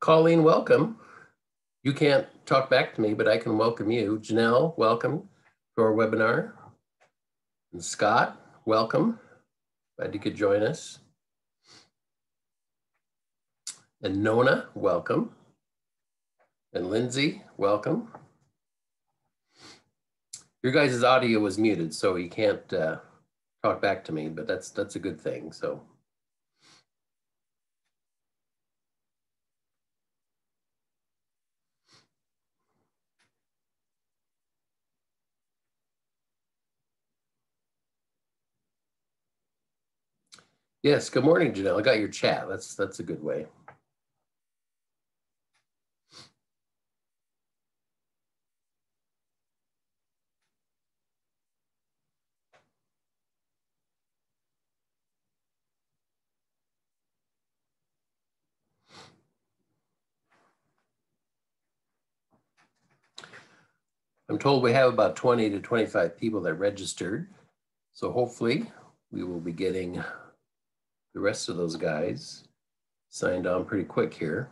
Colleen, welcome. You can't talk back to me, but I can welcome you. Janelle, welcome to our webinar. And Scott, welcome. Glad you could join us. And Nona, welcome. And Lindsay, welcome. Your guys' audio was muted, so you can't talk back to me, but that's a good thing. So. Yes, good morning, Janelle. I got your chat. That's a good way. I'm told we have about 20 to 25 people that registered. So hopefully we will be getting the rest of those guys signed on pretty quick here.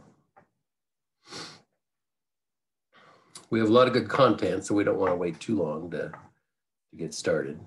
We have a lot of good content, so we don't want to wait too long to get started.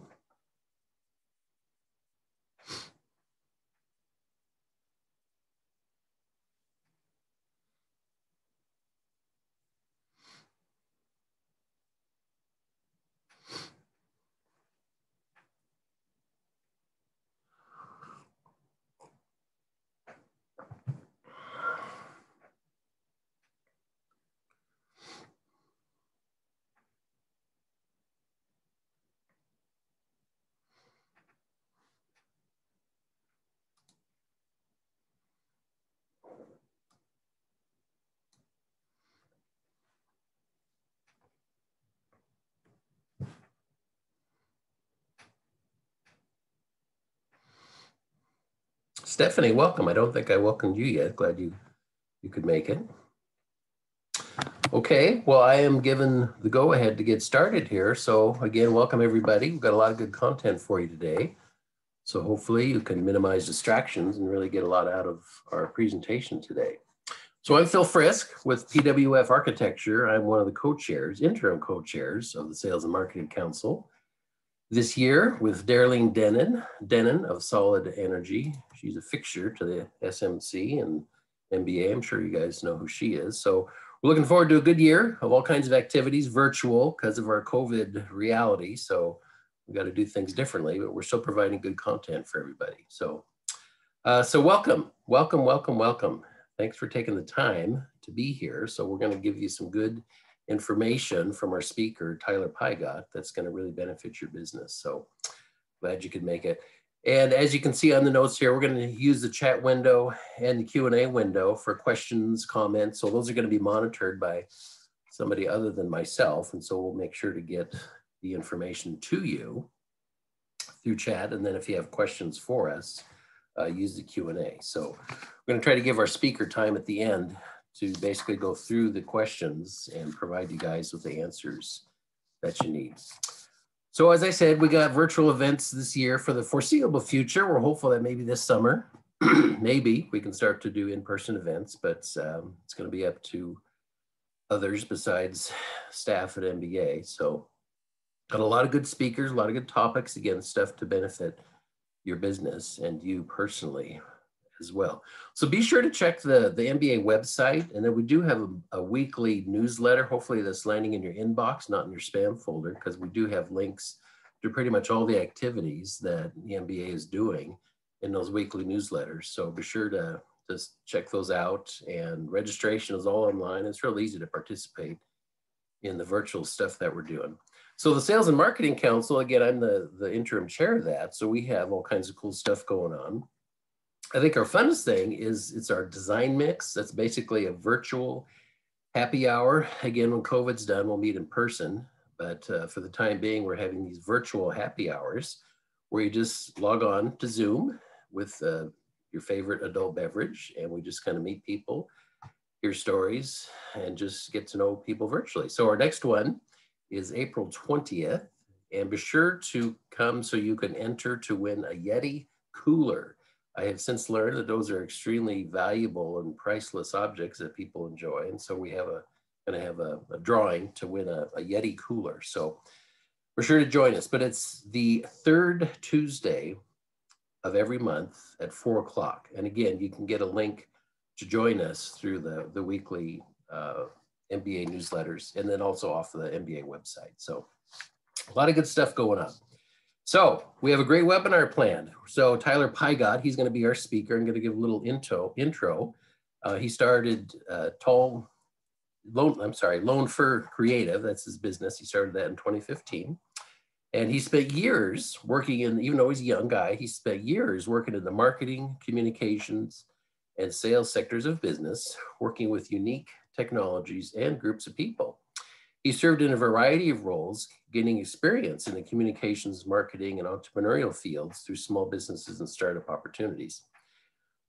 Stephanie, welcome. I don't think I welcomed you yet. Glad you could make it. Okay, well, I am given the go-ahead to get started here. So again, welcome everybody. We've got a lot of good content for you today. So hopefully you can minimize distractions and really get a lot out of our presentation today. So I'm Phil Frisk with PWF Architecture. I'm one of the co-chairs, interim co-chairs of the Sales and Marketing Council. This year with Darlene Denon of Solid Energy. She's a fixture to the SMC and MBA. I'm sure you guys know who she is. So we're looking forward to a good year of all kinds of activities, virtual because of our COVID reality. So we got to do things differently, but we're still providing good content for everybody. So, welcome. Thanks for taking the time to be here. So we're going to give you some good information from our speaker, Tyler Pigott, that's going to really benefit your business. So glad you could make it. And as you can see on the notes here, we're going to use the chat window and the Q&A window for questions, comments. So those are going to be monitored by somebody other than myself. And so we'll make sure to get the information to you through chat. And then if you have questions for us, use the Q&A. So we're going to try to give our speaker time at the end to basically go through the questions and provide you guys with the answers that you need. So as I said, we got virtual events this year for the foreseeable future. We're hopeful that maybe this summer, maybe we can start to do in-person events, but it's going to be up to others besides staff at MBA. So got a lot of good speakers, a lot of good topics, again, stuff to benefit your business and you personally as well. So be sure to check the MBA website, and then we do have a weekly newsletter, hopefully that's landing in your inbox, not in your spam folder, because we do have links to pretty much all the activities that the MBA is doing in those weekly newsletters. So be sure to just check those out, and registration is all online. It's real easy to participate in the virtual stuff that we're doing. So the Sales and Marketing Council, again, I'm the interim chair of that, so we have all kinds of cool stuff going on. I think our funnest thing is it's our design mix. That's basically a virtual happy hour. Again, when COVID's done, we'll meet in person. But for the time being, we're having these virtual happy hours where you just log on to Zoom with your favorite adult beverage, and we just kind of meet people, hear stories, and just get to know people virtually. So our next one is April 20th, and be sure to come so you can enter to win a Yeti cooler. I have since learned that those are extremely valuable and priceless objects that people enjoy. And so we have going to have a drawing to win a Yeti cooler. So we're sure to join us, but it's the third Tuesday of every month at 4 o'clock. And again, you can get a link to join us through the weekly MBA newsletters, and then also off the MBA website. So a lot of good stuff going on. So we have a great webinar planned. So Tyler Pigott, he's going to be our speaker. I'm going to give a little intro. He started Lone Fur Creative. That's his business. He started that in 2015. And he spent years working in, even though he's a young guy, he spent years working in the marketing, communications, and sales sectors of business, working with unique technologies and groups of people. He served in a variety of roles, gaining experience in the communications, marketing, and entrepreneurial fields through small businesses and startup opportunities.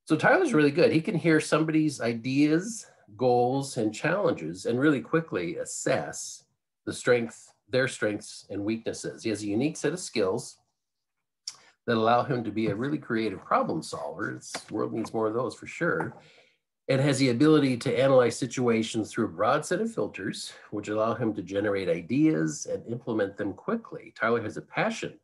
So Tyler's really good. He can hear somebody's ideas, goals, and challenges and really quickly assess their strengths and weaknesses. He has a unique set of skills that allow him to be a really creative problem solver. The world needs more of those for sure. And has the ability to analyze situations through a broad set of filters, which allow him to generate ideas and implement them quickly. Tyler has a passion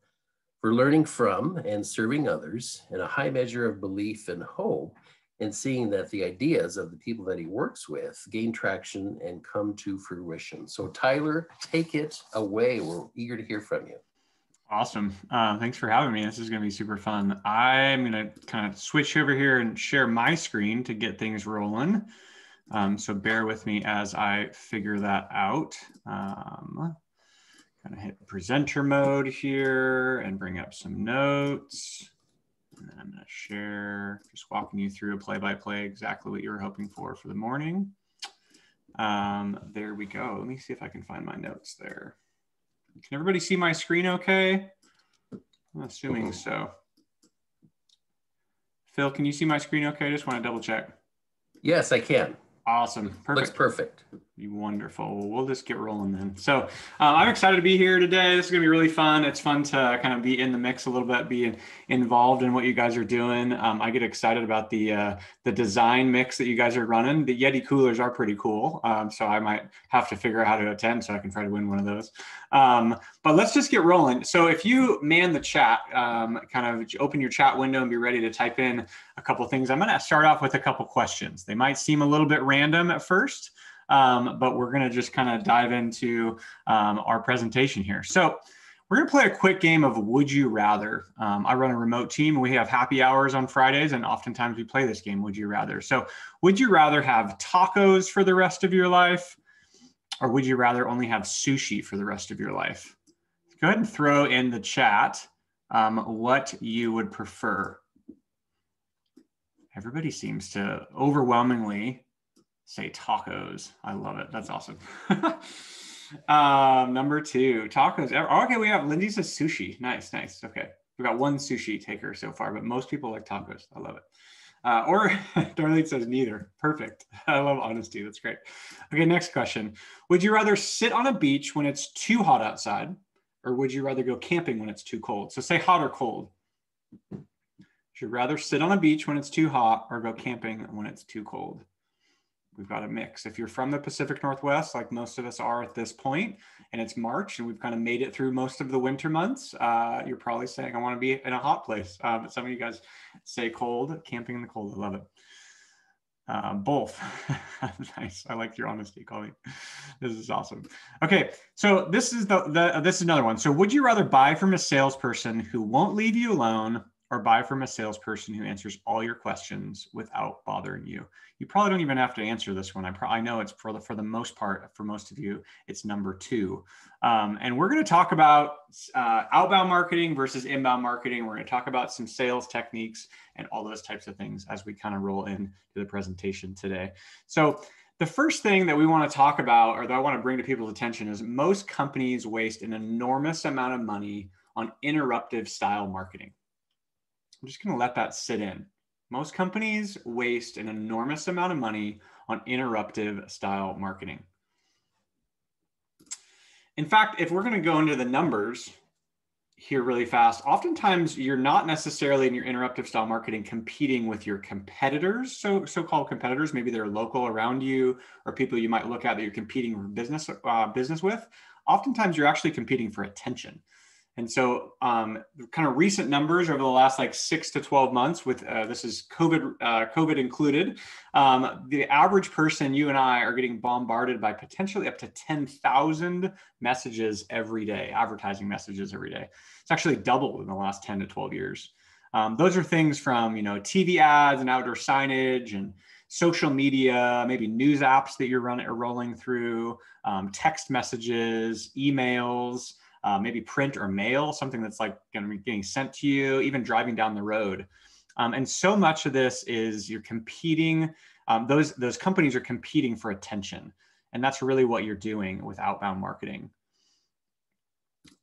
for learning from and serving others, and a high measure of belief and hope in seeing that the ideas of the people that he works with gain traction and come to fruition. So Tyler, take it away. We're eager to hear from you. Awesome. Thanks for having me. This is going to be super fun. I'm going to kind of switch over here and share my screen to get things rolling. So bear with me as I figure that out. Kind of hit presenter mode here and bring up some notes. And then I'm going to share, just walking you through a play-by-play, exactly what you were hoping for the morning. There we go. Let me see if I can find my notes there. Can everybody see my screen okay? I'm assuming so. Phil, can you see my screen okay? I just want to double check. Yes, I can. Awesome. Perfect. Looks perfect. Wonderful. We'll just get rolling then. So I'm excited to be here today. This is going to be really fun. It's fun to kind of be in the mix a little bit, be involved in what you guys are doing. I get excited about the design mix that you guys are running. The Yeti coolers are pretty cool. So I might have to figure out how to attend so I can try to win one of those. But let's just get rolling. So if you man the chat, kind of open your chat window and be ready to type in a couple of things. I'm going to start off with a couple questions. They might seem a little bit random at first. But we're going to just kind of dive into our presentation here. So we're going to play a quick game of Would You Rather. I run a remote team and we have happy hours on Fridays, and oftentimes we play this game, Would You Rather. So would you rather have tacos for the rest of your life, or would you rather only have sushi for the rest of your life? Go ahead and throw in the chat what you would prefer. Everybody seems to overwhelmingly say tacos. I love it. That's awesome. Number 2, tacos. Okay, we have Lindsay says sushi. Nice, nice. Okay, we got one sushi taker so far, but most people like tacos. I love it. Or Darlene says neither. Perfect. I love honesty. That's great. Okay, next question. Would you rather sit on a beach when it's too hot outside, or would you rather go camping when it's too cold? So say hot or cold. Would you rather sit on a beach when it's too hot or go camping when it's too cold? We've got a mix. If you're from the Pacific Northwest, like most of us are at this point, and it's March and we've kind of made it through most of the winter months, you're probably saying, I want to be in a hot place. But some of you guys say cold, camping in the cold. I love it. Both. Nice. I like your honesty, colleague. This is awesome. Okay. So this is this is another one. So would you rather buy from a salesperson who won't leave you alone, or buy from a salesperson who answers all your questions without bothering you? You probably don't even have to answer this one. I know it's for the most part, for most of you, it's number 2. And we're going to talk about outbound marketing versus inbound marketing. We're going to talk about some sales techniques and all those types of things as we kind of roll into the presentation today. So the first thing that we want to talk about, or that I want to bring to people's attention, is most companies waste an enormous amount of money on interruptive style marketing. I'm just going to let that sit in. Most companies waste an enormous amount of money on interruptive style marketing. In fact, if we're going to go into the numbers, here really fast. Oftentimes, you're not necessarily in your interruptive style marketing competing with your competitors, so-called competitors. Maybe they're local around you or people you might look at that you're competing for business with. Oftentimes, you're actually competing for attention. And so kind of recent numbers over the last like 6 to 12 months with this is COVID included, the average person, you and I, are getting bombarded by potentially up to 10,000 messages every day, advertising messages every day. It's actually doubled in the last 10 to 12 years. Those are things from, TV ads and outdoor signage and social media, maybe news apps that you're rolling through, text messages, emails, maybe print or mail, something that's like going to be getting sent to you, even driving down the road. And so much of this is you're competing, those companies are competing for attention. And that's really what you're doing with outbound marketing.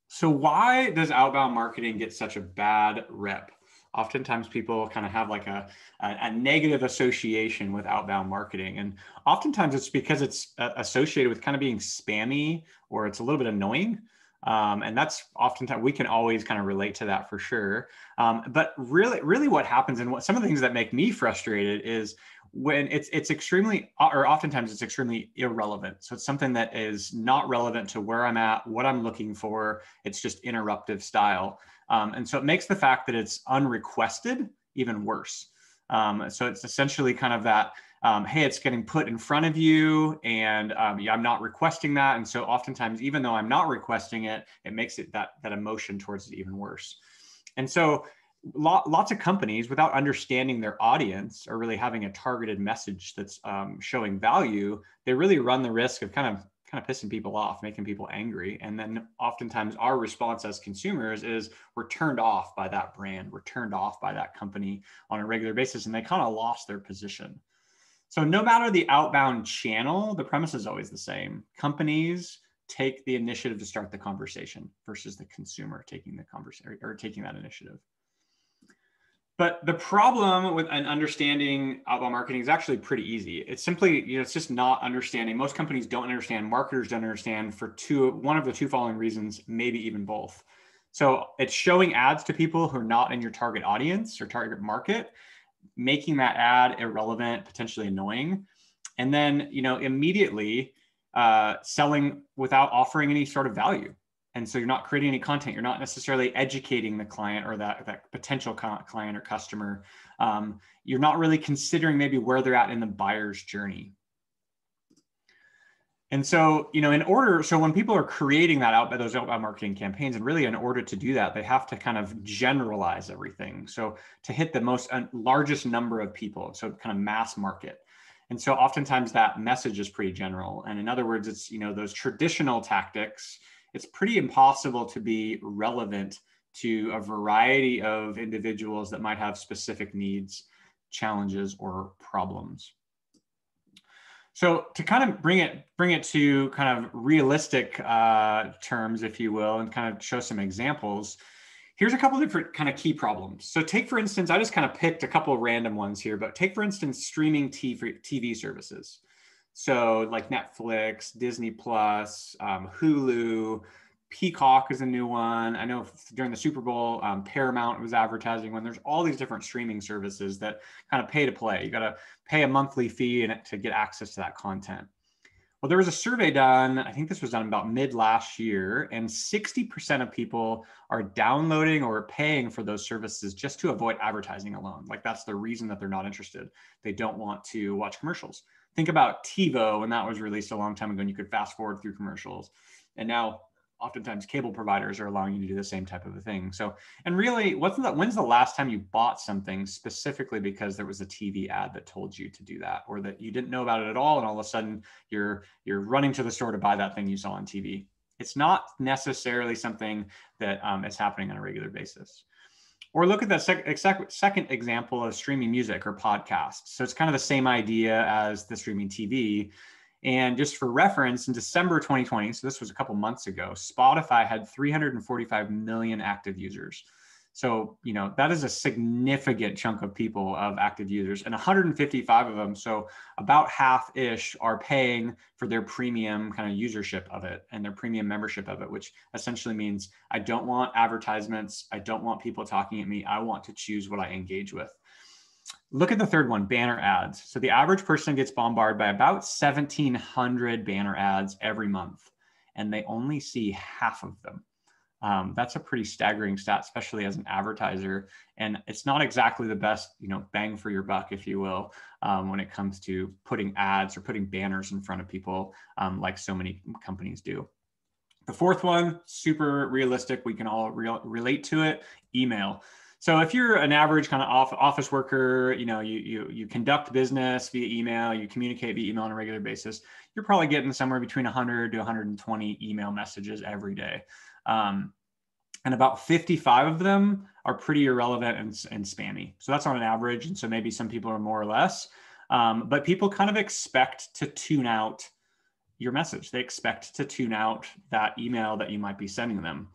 So why does outbound marketing get such a bad rep? Oftentimes people kind of have like a negative association with outbound marketing. And oftentimes it's because it's associated with kind of being spammy or it's a little bit annoying. And that's oftentimes, we can always kind of relate to that for sure. But really what happens and what some of the things that make me frustrated is when it's extremely, or oftentimes it's extremely irrelevant. So it's something that is not relevant to where I'm at, what I'm looking for. It's just interruptive style. And so it makes the fact that it's unrequested even worse. So it's essentially kind of that, hey, it's getting put in front of you and I'm not requesting that. And so oftentimes, even though I'm not requesting it, it makes it that emotion towards it even worse. And so lots of companies, without understanding their audience or really having a targeted message that's showing value, they really run the risk of kind of pissing people off, making people angry. And then oftentimes our response as consumers is we're turned off by that brand. We're turned off by that company on a regular basis, and they kind of lost their position. So no matter the outbound channel, the premise is always the same. Companies take the initiative to start the conversation versus the consumer taking the conversation or taking that initiative. But the problem with an understanding outbound marketing is actually pretty easy. It's simply, it's just not understanding. Most companies don't understand, marketers don't understand for one of the two following reasons, maybe even both. So it's showing ads to people who are not in your target audience or target market, making that ad irrelevant, potentially annoying, and then, immediately selling without offering any sort of value. And so you're not creating any content. You're not necessarily educating the client or that potential client or customer. You're not really considering maybe where they're at in the buyer's journey. And so, so when people are creating those outbound marketing campaigns, and really in order to do that, they have to kind of generalize everything. So to hit the largest number of people, so kind of mass market. And so oftentimes that message is pretty general. And in other words, it's, those traditional tactics, it's pretty impossible to be relevant to a variety of individuals that might have specific needs, challenges, or problems. So to kind of bring it to kind of realistic terms, if you will, and kind of show some examples, here's a couple of different kind of key problems. So take, for instance, I just kind of picked a couple of random ones here, but take, for instance, streaming TV services. So like Netflix, Disney Plus, Hulu, Peacock is a new one. I know during the Super Bowl, Paramount was advertising one. There's all these different streaming services that kind of pay to play. You got to pay a monthly fee to get access to that content. Well, there was a survey done, I think this was done about mid last year, and 60% of people are downloading or paying for those services just to avoid advertising alone. Like that's the reason that they're not interested. They don't want to watch commercials. Think about TiVo when that was released a long time ago and you could fast forward through commercials. And now oftentimes cable providers are allowing you to do the same type of a thing. So, and really, when's the last time you bought something specifically because there was a TV ad that told you to do that, or that you didn't know about it at all, and all of a sudden you're running to the store to buy that thing you saw on TV? It's not necessarily something that is happening on a regular basis. Or look at that second example of streaming music or podcasts. So it's kind of the same idea as the streaming TV. And just for reference, in December 2020, so this was a couple months ago, Spotify had 345 million active users. So, that is a significant chunk of people, of active users, and 155 of them. So about half-ish are paying for their premium kind of usership of it and their premium membership of it, which essentially means I don't want advertisements. I don't want people talking at me. I want to choose what I engage with. Look at the third one, banner ads. So the average person gets bombarded by about 1,700 banner ads every month, and they only see half of them. That's a pretty staggering stat, especially as an advertiser. And it's not exactly the best, bang for your buck, if you will, when it comes to putting ads or putting banners in front of people, like so many companies do. The fourth one, super realistic. We can all relate to it, email. So if you're an average kind of office worker, you conduct business via email, you communicate via email on a regular basis, you're probably getting somewhere between 100 to 120 email messages every day. And about 55 of them are pretty irrelevant and spammy. So that's on an average. And so maybe some people are more or less, but people kind of expect to tune out your message. They expect to tune out that email that you might be sending them.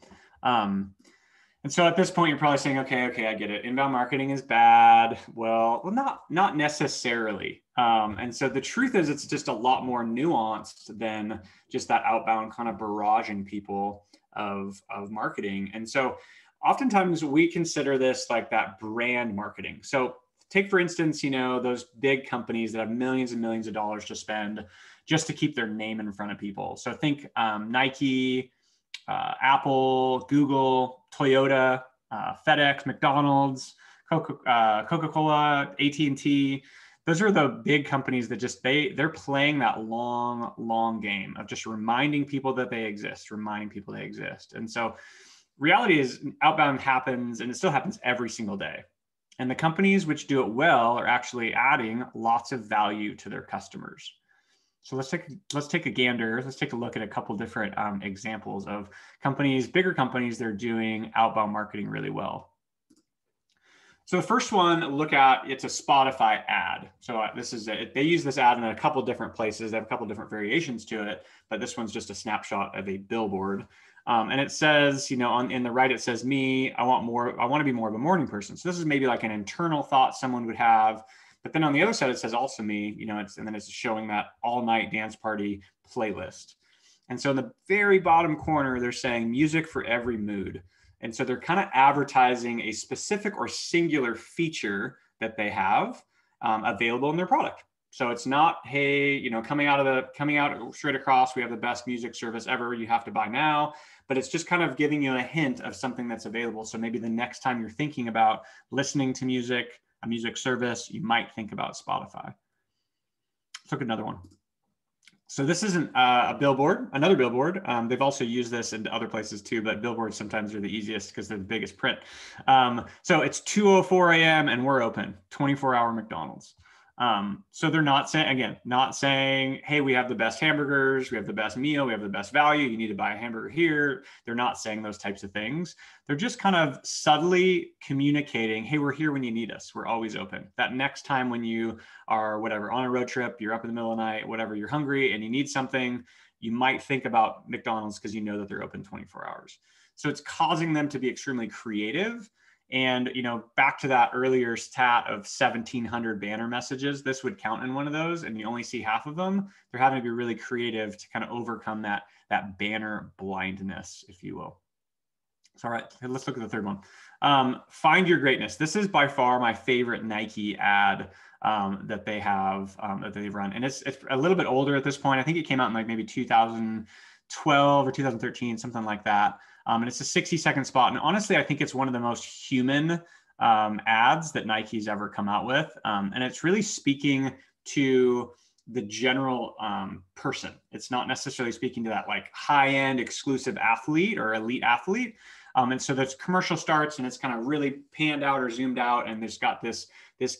And so at this point, you're probably saying, okay, I get it. Inbound marketing is bad. Well, not necessarily. And so the truth is, it's just a lot more nuanced than just that outbound kind of barraging people of marketing. And so oftentimes we consider this like that brand marketing. So take, for instance, those big companies that have millions and millions of dollars to spend just to keep their name in front of people. So think Nike, Apple, Google, Toyota, FedEx, McDonald's, Coca-Cola, AT&T. Those are the big companies that just, they're playing that long game of just reminding people that they exist. And so reality is outbound happens, and it still happens every single day. And the companies which do it well are actually adding lots of value to their customers. So let's take a gander. Let's take a look at a couple different examples of companies, bigger companies that are doing outbound marketing really well. So the first one, it's a Spotify ad. So they use this ad in a couple different places. They have a couple different variations to it, but this one's just a snapshot of a billboard. And it says, in the right, it says, I want to be more of a morning person. So this is maybe like an internal thought someone would have. But then on the other side, it says also me, and then it's showing that all night dance party playlist. And so in the very bottom corner, they're saying music for every mood. And so they're kind of advertising a specific or singular feature that they have available in their product. So it's not, hey, coming out straight across, we have the best music service ever, you have to buy now. But it's just kind of giving you a hint of something that's available. So maybe the next time you're thinking about listening to music, a music service, you might think about Spotify. Let's look at another one. So this isn't another billboard. They've also used this in other places too, but billboards sometimes are the easiest because they're the biggest print. So it's 2:04 a.m. and we're open, 24-hour McDonald's. So they're not saying, hey, we have the best hamburgers, we have the best meal, we have the best value, you need to buy a hamburger here. They're not saying those types of things. They're just kind of subtly communicating, hey, we're here when you need us. We're always open. That next time when you are on a road trip, you're up in the middle of the night, whatever, you're hungry and you need something, you might think about McDonald's because you know that they're open 24 hours. So it's causing them to be extremely creative. And, back to that earlier stat of 1,700 banner messages, this would count in one of those, and you only see half of them. They're having to be really creative to kind of overcome that banner blindness, if you will. So, all right, let's look at the third one. Find your greatness. This is by far my favorite Nike ad that they have, that they've run. And it's a little bit older at this point. I think it came out in like maybe 2012 or 2013, something like that. And it's a 60-second spot. And honestly, I think it's one of the most human ads that Nike's ever come out with. And it's really speaking to the general person. It's not necessarily speaking to that like high-end exclusive athlete or elite athlete. And so this commercial starts and it's kind of really panned out or zoomed out. And there's got this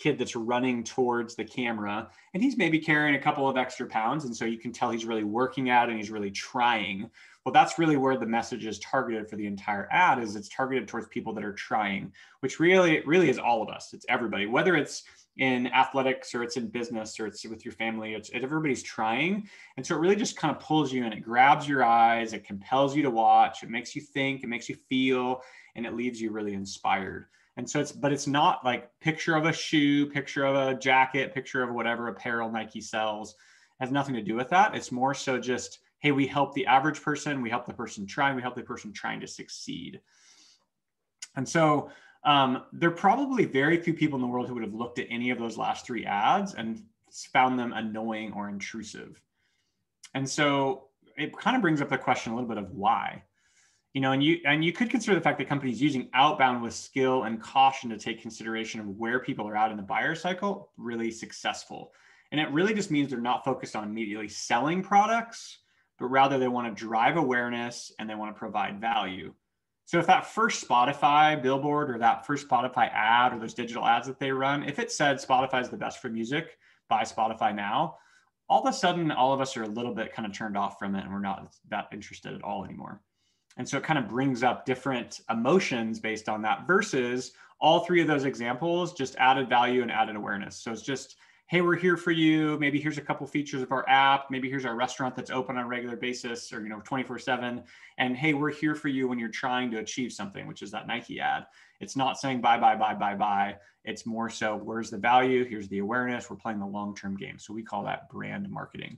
kid that's running towards the camera and he's maybe carrying a couple of extra pounds. And so you can tell he's really working at it and he's really trying. Well, that's really where the message is targeted for the entire ad, is it's targeted towards people that are trying, which really is all of us. It's everybody, whether it's in athletics or it's in business or it's with your family, everybody's trying. And so it really just kind of pulls you in. It grabs your eyes. It compels you to watch. It makes you think. It makes you feel. and it leaves you really inspired. And so it's not like picture of a shoe, picture of a jacket, picture of whatever apparel Nike sells. It has nothing to do with that. It's more so just, hey, we help the average person, we help the person trying, we help the person trying to succeed. And so there are probably very few people in the world who would have looked at any of those last 3 ads and found them annoying or intrusive. And so it kind of brings up the question a little bit of why. And you could consider the fact that companies using outbound with skill and caution to take consideration of where people are at in the buyer cycle really successful. And it really just means they're not focused on immediately selling products, but rather they want to drive awareness and they want to provide value. So if that first Spotify billboard or that first Spotify ad or those digital ads that they run, if it said Spotify is the best for music, buy Spotify now, all of a sudden, all of us are a little bit kind of turned off from it and we're not that interested at all anymore. And so it kind of brings up different emotions based on that versus all 3 of those examples just added value and added awareness. So it's just, hey, we're here for you. Maybe here's a couple features of our app. Maybe here's our restaurant that's open on a regular basis or, 24/7. And hey, we're here for you when you're trying to achieve something, which is that Nike ad. It's not saying buy, buy, buy, buy, buy. It's more so where's the value? Here's the awareness. We're playing the long-term game. So we call that brand marketing.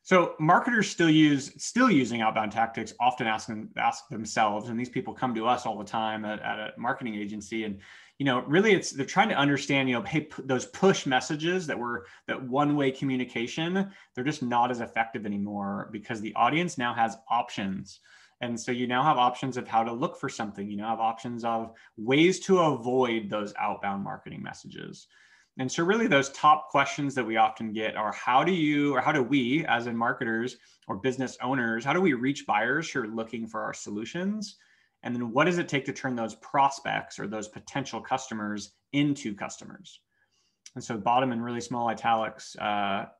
So marketers still using outbound tactics often ask themselves, and these people come to us all the time at a marketing agency, and really they're trying to understand, hey, those push messages that one-way communication, they're just not as effective anymore because the audience now has options. And so you now have options of how to look for something. You now have options of ways to avoid those outbound marketing messages. And so really those top questions that we often get are how do we as in marketers or business owners, how do we reach buyers who are looking for our solutions? And then what does it take to turn those prospects or those potential customers into customers? And so bottom in really small italics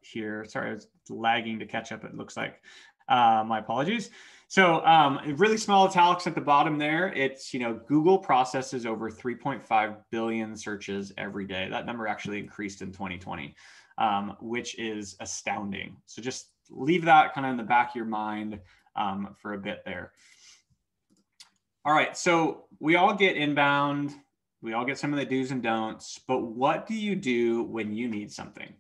here, sorry, I was lagging to catch up, it looks like. My apologies. So really small italics at the bottom there, it's, Google processes over 3.5 billion searches every day. That number actually increased in 2020, which is astounding. So just leave that kind of in the back of your mind for a bit there. All right, so we all get inbound. We all get some of the do's and don'ts, but what do you do when you need something?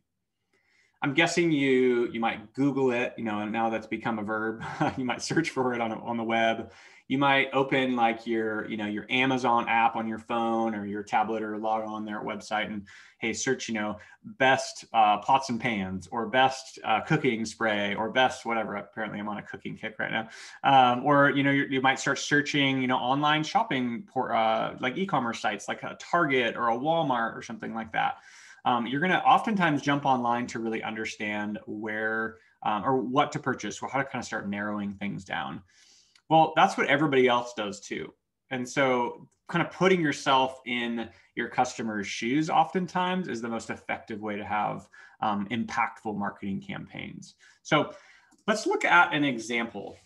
I'm guessing you might Google it, and now that's become a verb. You might search for it on the web. You might open like your Amazon app on your phone or your tablet or log on their website and, hey, search, best pots and pans or best cooking spray or best whatever. Apparently I'm on a cooking kick right now. Or, you might start searching, online shopping like e-commerce sites like a Target or a Walmart or something like that. You're going to oftentimes jump online to really understand where or what to purchase or how to kind of start narrowing things down. Well, that's what everybody else does too. And so kind of putting yourself in your customer's shoes oftentimes is the most effective way to have impactful marketing campaigns. So let's look at an example.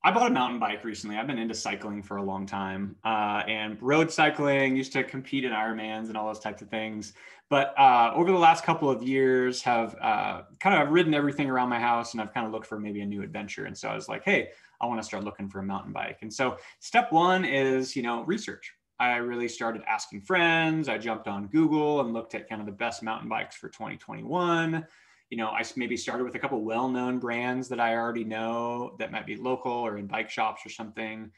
I bought a mountain bike recently. I've been into cycling for a long time and road cycling, used to compete in Ironmans and all those types of things. But over the last couple of years have kind of ridden everything around my house and I've kind of looked for maybe a new adventure. And so I was like, hey, I want to start looking for a mountain bike. And so step one is, research. I really started asking friends. I jumped on Google and looked at kind of the best mountain bikes for 2021. I maybe started with a couple well-known brands that I already know that might be local or in bike shops or something. And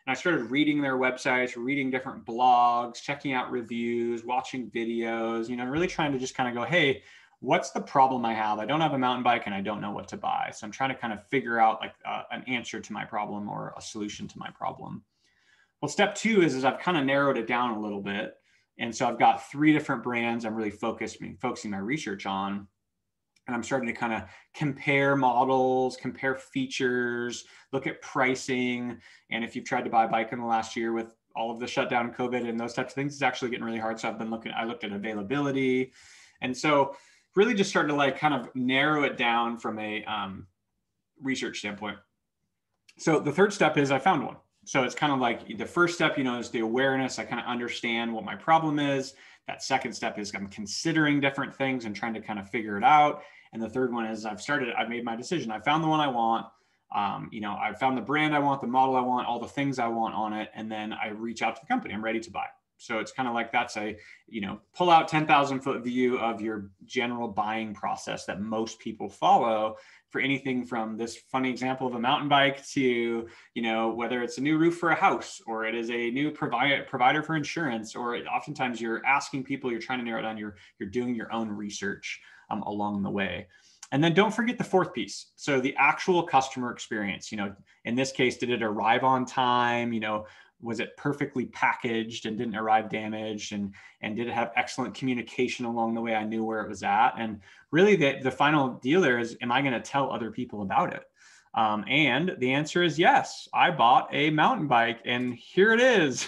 I started reading their websites, reading different blogs, checking out reviews, watching videos, really trying to just kind of go, hey, what's the problem I have? I don't have a mountain bike and I don't know what to buy. So I'm trying to kind of figure out like an answer to my problem or a solution to my problem. Well, step two is I've kind of narrowed it down a little bit. And so I've got 3 different brands I'm really focusing my research on. And I'm starting to kind of compare models, compare features, look at pricing. And if you've tried to buy a bike in the last year with all of the shutdown, COVID, and those types of things, it's actually getting really hard. So I looked at availability. And so really just starting to like kind of narrow it down from a research standpoint. So the third step is I found one. So it's kind of like the first step, is the awareness. I kind of understand what my problem is. That second step is I'm considering different things and trying to kind of figure it out. And the third one is I've made my decision. I found the one I want. I found the brand I want, the model I want, all the things I want on it, and then I reach out to the company. I'm ready to buy. So it's kind of like that's a, pull out 10,000 foot view of your general buying process that most people follow for anything from this funny example of a mountain bike to, whether it's a new roof for a house or it is a new provider for insurance, or oftentimes you're asking people, you're trying to narrow it down, you're doing your own research along the way. And then don't forget the fourth piece. So the actual customer experience, in this case, did it arrive on time? Was it perfectly packaged and didn't arrive damaged? And did it have excellent communication along the way? I knew where it was at. And really the final deal there is, am I going to tell other people about it? And the answer is yes. I bought a mountain bike and here it is.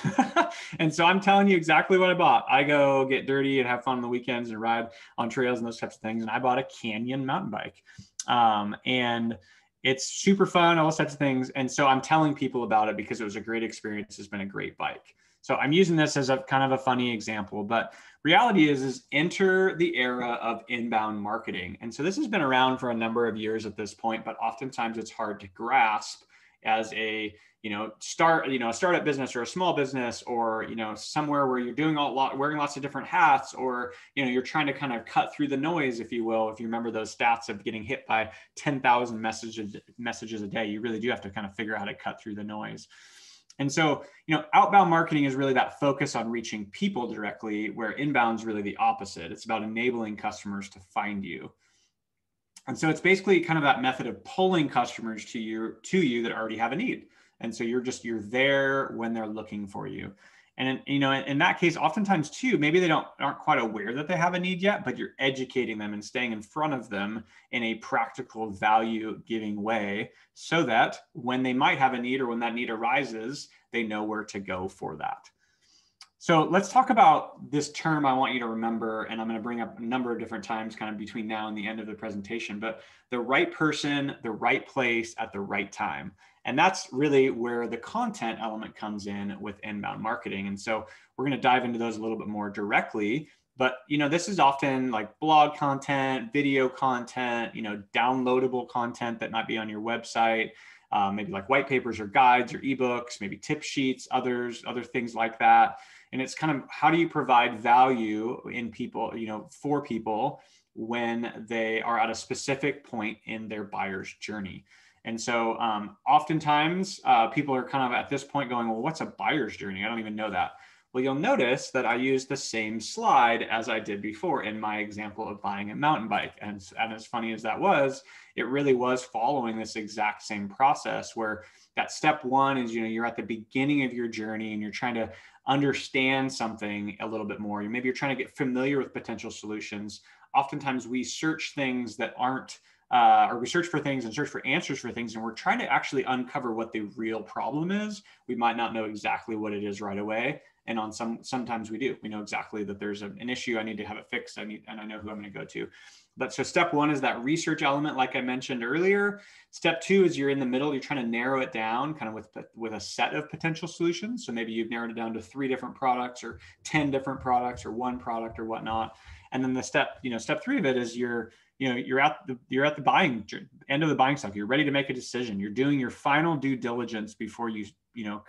And so I'm telling you exactly what I bought. I go get dirty and have fun on the weekends and ride on trails and those types of things. And I bought a Canyon mountain bike. And it's super fun, all those types of things. And so I'm telling people about it because it was a great experience. It's been a great bike. So I'm using this as a kind of a funny example, but reality is enter the era of inbound marketing. And so this has been around for a number of years at this point, but oftentimes it's hard to grasp as a, a startup business or a small business, or, somewhere where you're doing wearing lots of different hats, or, you're trying to kind of cut through the noise, if you will. If you remember those stats of getting hit by 10,000 messages a day, you really do have to kind of figure out how to cut through the noise. And so, outbound marketing is really that focus on reaching people directly, where inbound is really the opposite. It's about enabling customers to find you. And so it's basically kind of that method of pulling customers to you that already have a need. And so you're there when they're looking for you. And in that case, oftentimes too, maybe they aren't quite aware that they have a need yet, but you're educating them and staying in front of them in a practical, value-giving way, so that when they might have a need, or when that need arises, they know where to go for that. So let's talk about this term I want you to remember, and I'm going to bring up a number of different times kind of between now and the end of the presentation, but the right person, the right place at the right time. And that's really where the content element comes in with inbound marketing. And so we're going to dive into those a little bit more directly. But, this is often like blog content, video content, downloadable content that might be on your website, maybe like white papers or guides or ebooks, maybe tip sheets, other things like that. And it's kind of, how do you provide value in people, for people when they are at a specific point in their buyer's journey. And so oftentimes people are kind of at this point going, well, what's a buyer's journey? I don't even know that. Well, you'll notice that I used the same slide as I did before in my example of buying a mountain bike. And as funny as that was, it really was following this exact same process, where that step one is, you're at the beginning of your journey and you're trying to understand something a little bit more. Maybe you're trying to get familiar with potential solutions. Oftentimes we search things that aren't, or we search for things and search for answers for things, and we're trying to actually uncover what the real problem is. We might not know exactly what it is right away. And sometimes we do. We know exactly that there's an issue. I need to have it fixed. And I know who I'm going to go to. But so step one is that research element, like I mentioned earlier. Step two is you're in the middle. You're trying to narrow it down kind of with a set of potential solutions. So maybe you've narrowed it down to 3 different products, or 10 different products, or 1 product, or whatnot. And then the step 3 of it is you're at the buying end of the buying cycle. You're ready to make a decision. You're doing your final due diligence before you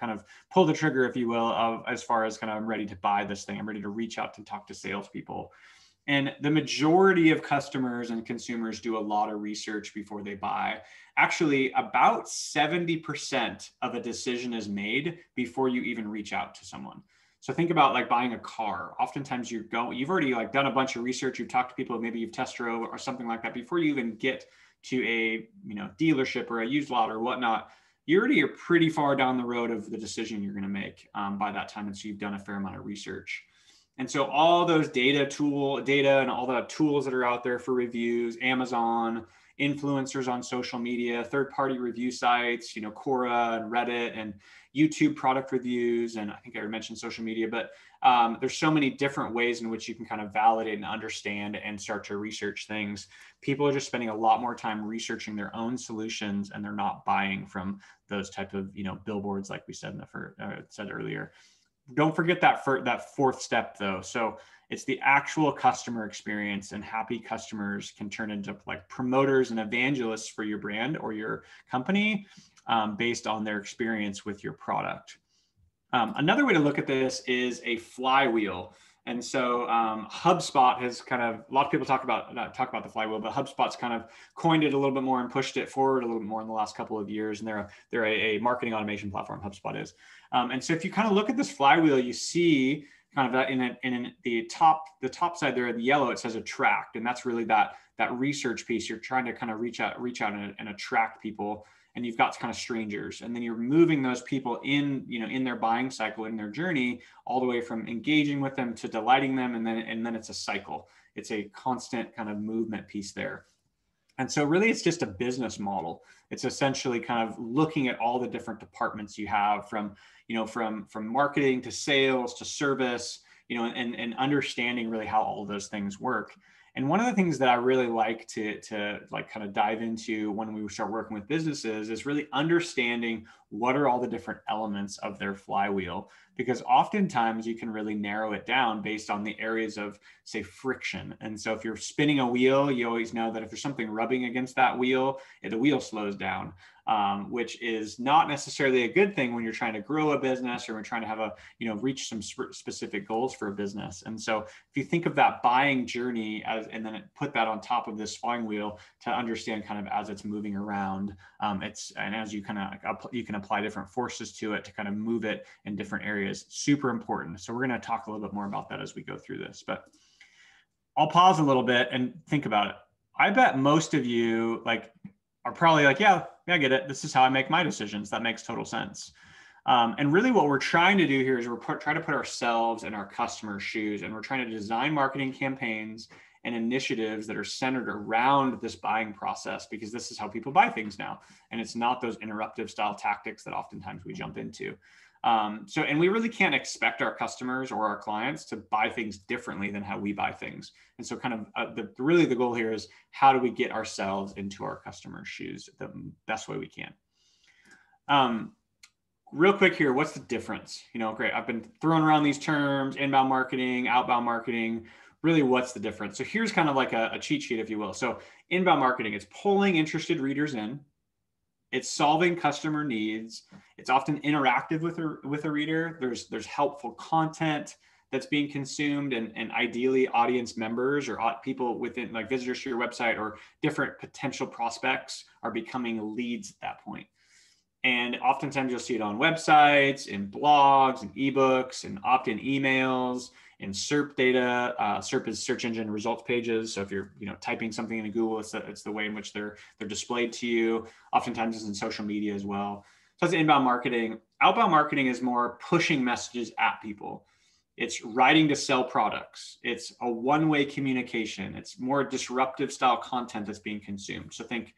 kind of pull the trigger, if you will, of as far as kind of, I'm ready to buy this thing. I'm ready to reach out to talk to salespeople. And the majority of customers and consumers do a lot of research before they buy. Actually, about 70% of a decision is made before you even reach out to someone. So think about like buying a car. Oftentimes you've already like done a bunch of research. You've talked to people, maybe you've test drove or something like that before you even get to a dealership or a used lot or whatnot. You already are pretty far down the road of the decision you're going to make by that time. And so you've done a fair amount of research. And so all those data and all the tools that are out there for reviews, Amazon, influencers on social media, third-party review sites, Quora and Reddit and YouTube product reviews. And I think I mentioned social media, but there's so many different ways in which you can kind of validate and understand and start to research things. People are just spending a lot more time researching their own solutions, and they're not buying from those type of, billboards, like we said said earlier. don't forget that fourth step though. So it's the actual customer experience, and happy customers can turn into like promoters and evangelists for your brand or your company based on their experience with your product. Another way to look at this is a flywheel. And so HubSpot has kind of, a lot of people talk about the flywheel, but HubSpot's kind of coined it a little bit more and pushed it forward a little bit more in the last couple of years. And they're a marketing automation platform, HubSpot is. And so if you kind of look at this flywheel, you see kind of that in the top side there in the yellow, it says attract. And that's really that research piece. You're trying to kind of reach out and attract people. And you've got kind of strangers, and then you're moving those people in their buying cycle, in their journey, all the way from engaging with them to delighting them. And then it's a cycle. It's a constant kind of movement piece there. And so really it's just a business model. It's essentially kind of looking at all the different departments you have from marketing to sales to service, and understanding really how all of those things work. And one of the things that I really like to like kind of dive into when we start working with businesses is really understanding what are all the different elements of their flywheel, because oftentimes you can really narrow it down based on the areas of, say, friction. And so if you're spinning a wheel, you always know that if there's something rubbing against that wheel, the wheel slows down, which is not necessarily a good thing when you're trying to grow a business or when trying to have reach some specific goals for a business. And so if you think of that buying journey and then put that on top of this flywheel to understand kind of as it's moving around, and as you can apply different forces to it to kind of move it in different areas, super important. So we're going to talk a little bit more about that as we go through this, but I'll pause a little bit and think about it. I bet most of you are probably like, yeah, I get it. This is how I make my decisions. That makes total sense. And really what we're trying to do here is trying to put ourselves in our customers' shoes, and we're trying to design marketing campaigns and initiatives that are centered around this buying process, because this is how people buy things now. And it's not those interruptive style tactics that oftentimes we jump into. And we really can't expect our customers or our clients to buy things differently than how we buy things. And so kind of the goal here is, how do we get ourselves into our customers' shoes the best way we can? Real quick here, what's the difference? Great. I've been throwing around these terms, inbound marketing, outbound marketing. Really, what's the difference? So here's kind of like a cheat sheet, if you will. So inbound marketing, it's pulling interested readers in. It's solving customer needs. It's often interactive with a reader. There's helpful content that's being consumed, and ideally audience members or people within, like visitors to your website or different potential prospects, are becoming leads at that point. And oftentimes you'll see it on websites, in blogs, and ebooks, and opt-in emails, in SERP data. SERP is search engine results pages. So if you're typing something into Google, it's the way in which they're displayed to you. Oftentimes it's in social media as well. So that's inbound marketing. Outbound marketing is more pushing messages at people. It's writing to sell products. It's a one-way communication. It's more disruptive style content that's being consumed. So think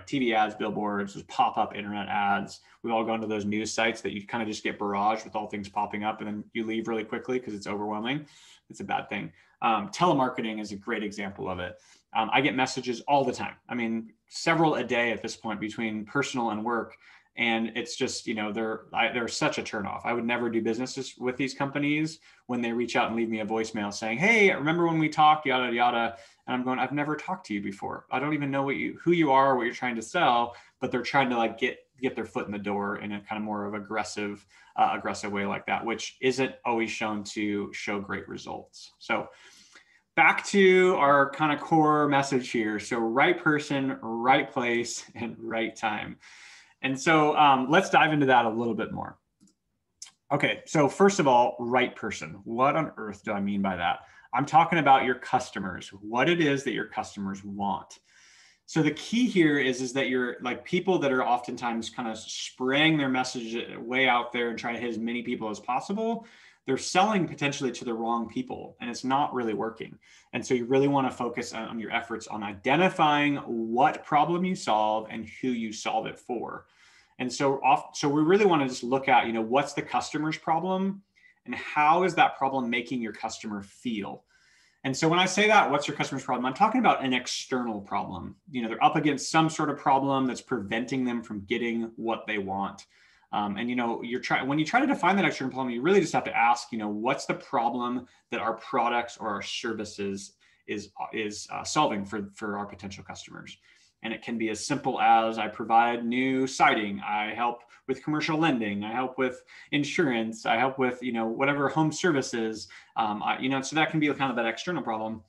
TV ads, billboards, those pop-up internet ads. We've all gone to those news sites that you kind of just get barraged with all things popping up, and then you leave really quickly because it's overwhelming. It's a bad thing. Telemarketing is a great example of it. I get messages all the time. I mean, several a day at this point between personal and work. And it's just, they're such a turnoff. I would never do business with these companies when they reach out and leave me a voicemail saying, hey, remember when we talked, yada, yada. And I'm going, I've never talked to you before. I don't even know who you are, what you're trying to sell, but they're trying to get their foot in the door in a kind of more of aggressive way like that, which isn't always shown to show great results. So back to our kind of core message here. So right person, right place, and right time. And so let's dive into that a little bit more. Okay, so first of all, right person. What on earth do I mean by that? I'm talking about your customers, what it is that your customers want. So the key here is that you're like people that are oftentimes kind of spraying their message way out there and trying to hit as many people as possible. They're selling potentially to the wrong people, and it's not really working. And so you really want to focus on your efforts on identifying what problem you solve and who you solve it for. And so we really want to just look at, what's the customer's problem and how is that problem making your customer feel? And so when I say that, what's your customer's problem? I'm talking about an external problem. They're up against some sort of problem that's preventing them from getting what they want. And, when you try to define that external problem, you really just have to ask, what's the problem that our products or our services is solving for our potential customers. And it can be as simple as I provide new siding, I help with commercial lending, I help with insurance, I help with, whatever home services, so that can be kind of that external problem.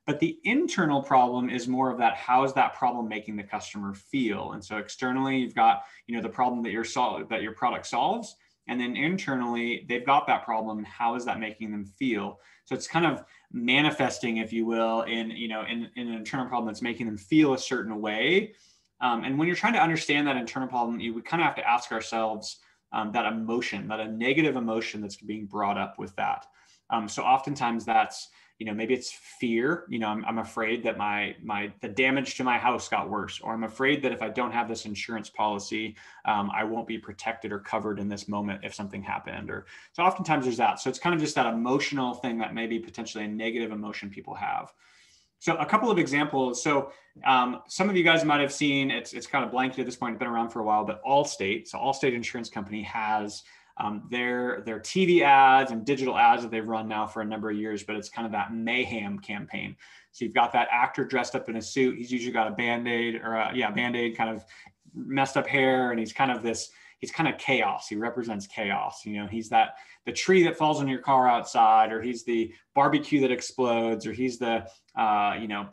But the internal problem is more of that, how is that problem making the customer feel? And so externally, you've got, the problem that your product solves. And then internally, they've got that problem. How is that making them feel? So it's kind of manifesting, if you will, in an internal problem that's making them feel a certain way. And when you're trying to understand that internal problem, we kind of have to ask ourselves that emotion, that a negative emotion that's being brought up with that. So oftentimes that's, maybe it's fear. I'm afraid that the damage to my house got worse, or I'm afraid that if I don't have this insurance policy, I won't be protected or covered in this moment if something happened. So oftentimes there's that. So it's kind of just that emotional thing that may be potentially a negative emotion people have. So a couple of examples. So some of you guys might have seen, it's kind of blanket at this point, it's been around for a while, but Allstate Insurance Company has their TV ads and digital ads that they've run now for a number of years, but it's kind of that mayhem campaign. So you've got that actor dressed up in a suit. He's usually got a Band-Aid Band-Aid, kind of messed up hair. And he's kind of chaos. He represents chaos. He's the tree that falls on your car outside, or he's the barbecue that explodes, or he's the,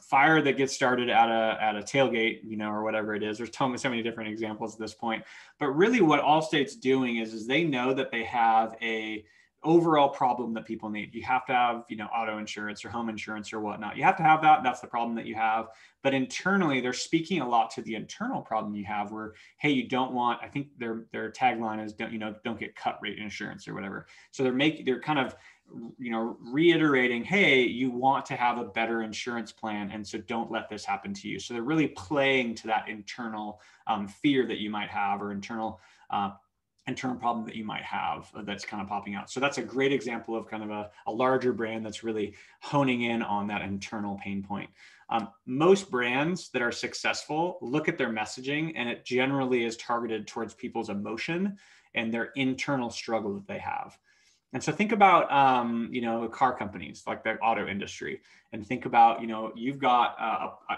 fire that gets started at a tailgate, or whatever it is. There's so many different examples at this point. But really what Allstate's doing is they know that they have a overall problem that people need. You have to have, auto insurance or home insurance or whatnot. You have to have that. That's the problem that you have. But internally, they're speaking a lot to the internal problem you have where, hey, you don't want, I think their tagline is, don't get cut rate insurance or whatever. So they're kind of, reiterating, hey, you want to have a better insurance plan. And so don't let this happen to you. So they're really playing to that internal fear that you might have, or internal problem that you might have that's kind of popping out. So that's a great example of kind of a larger brand that's really honing in on that internal pain point. Most brands that are successful look at their messaging, and it generally is targeted towards people's emotion and their internal struggle that they have. And so think about, car companies like the auto industry, and think about, you've got,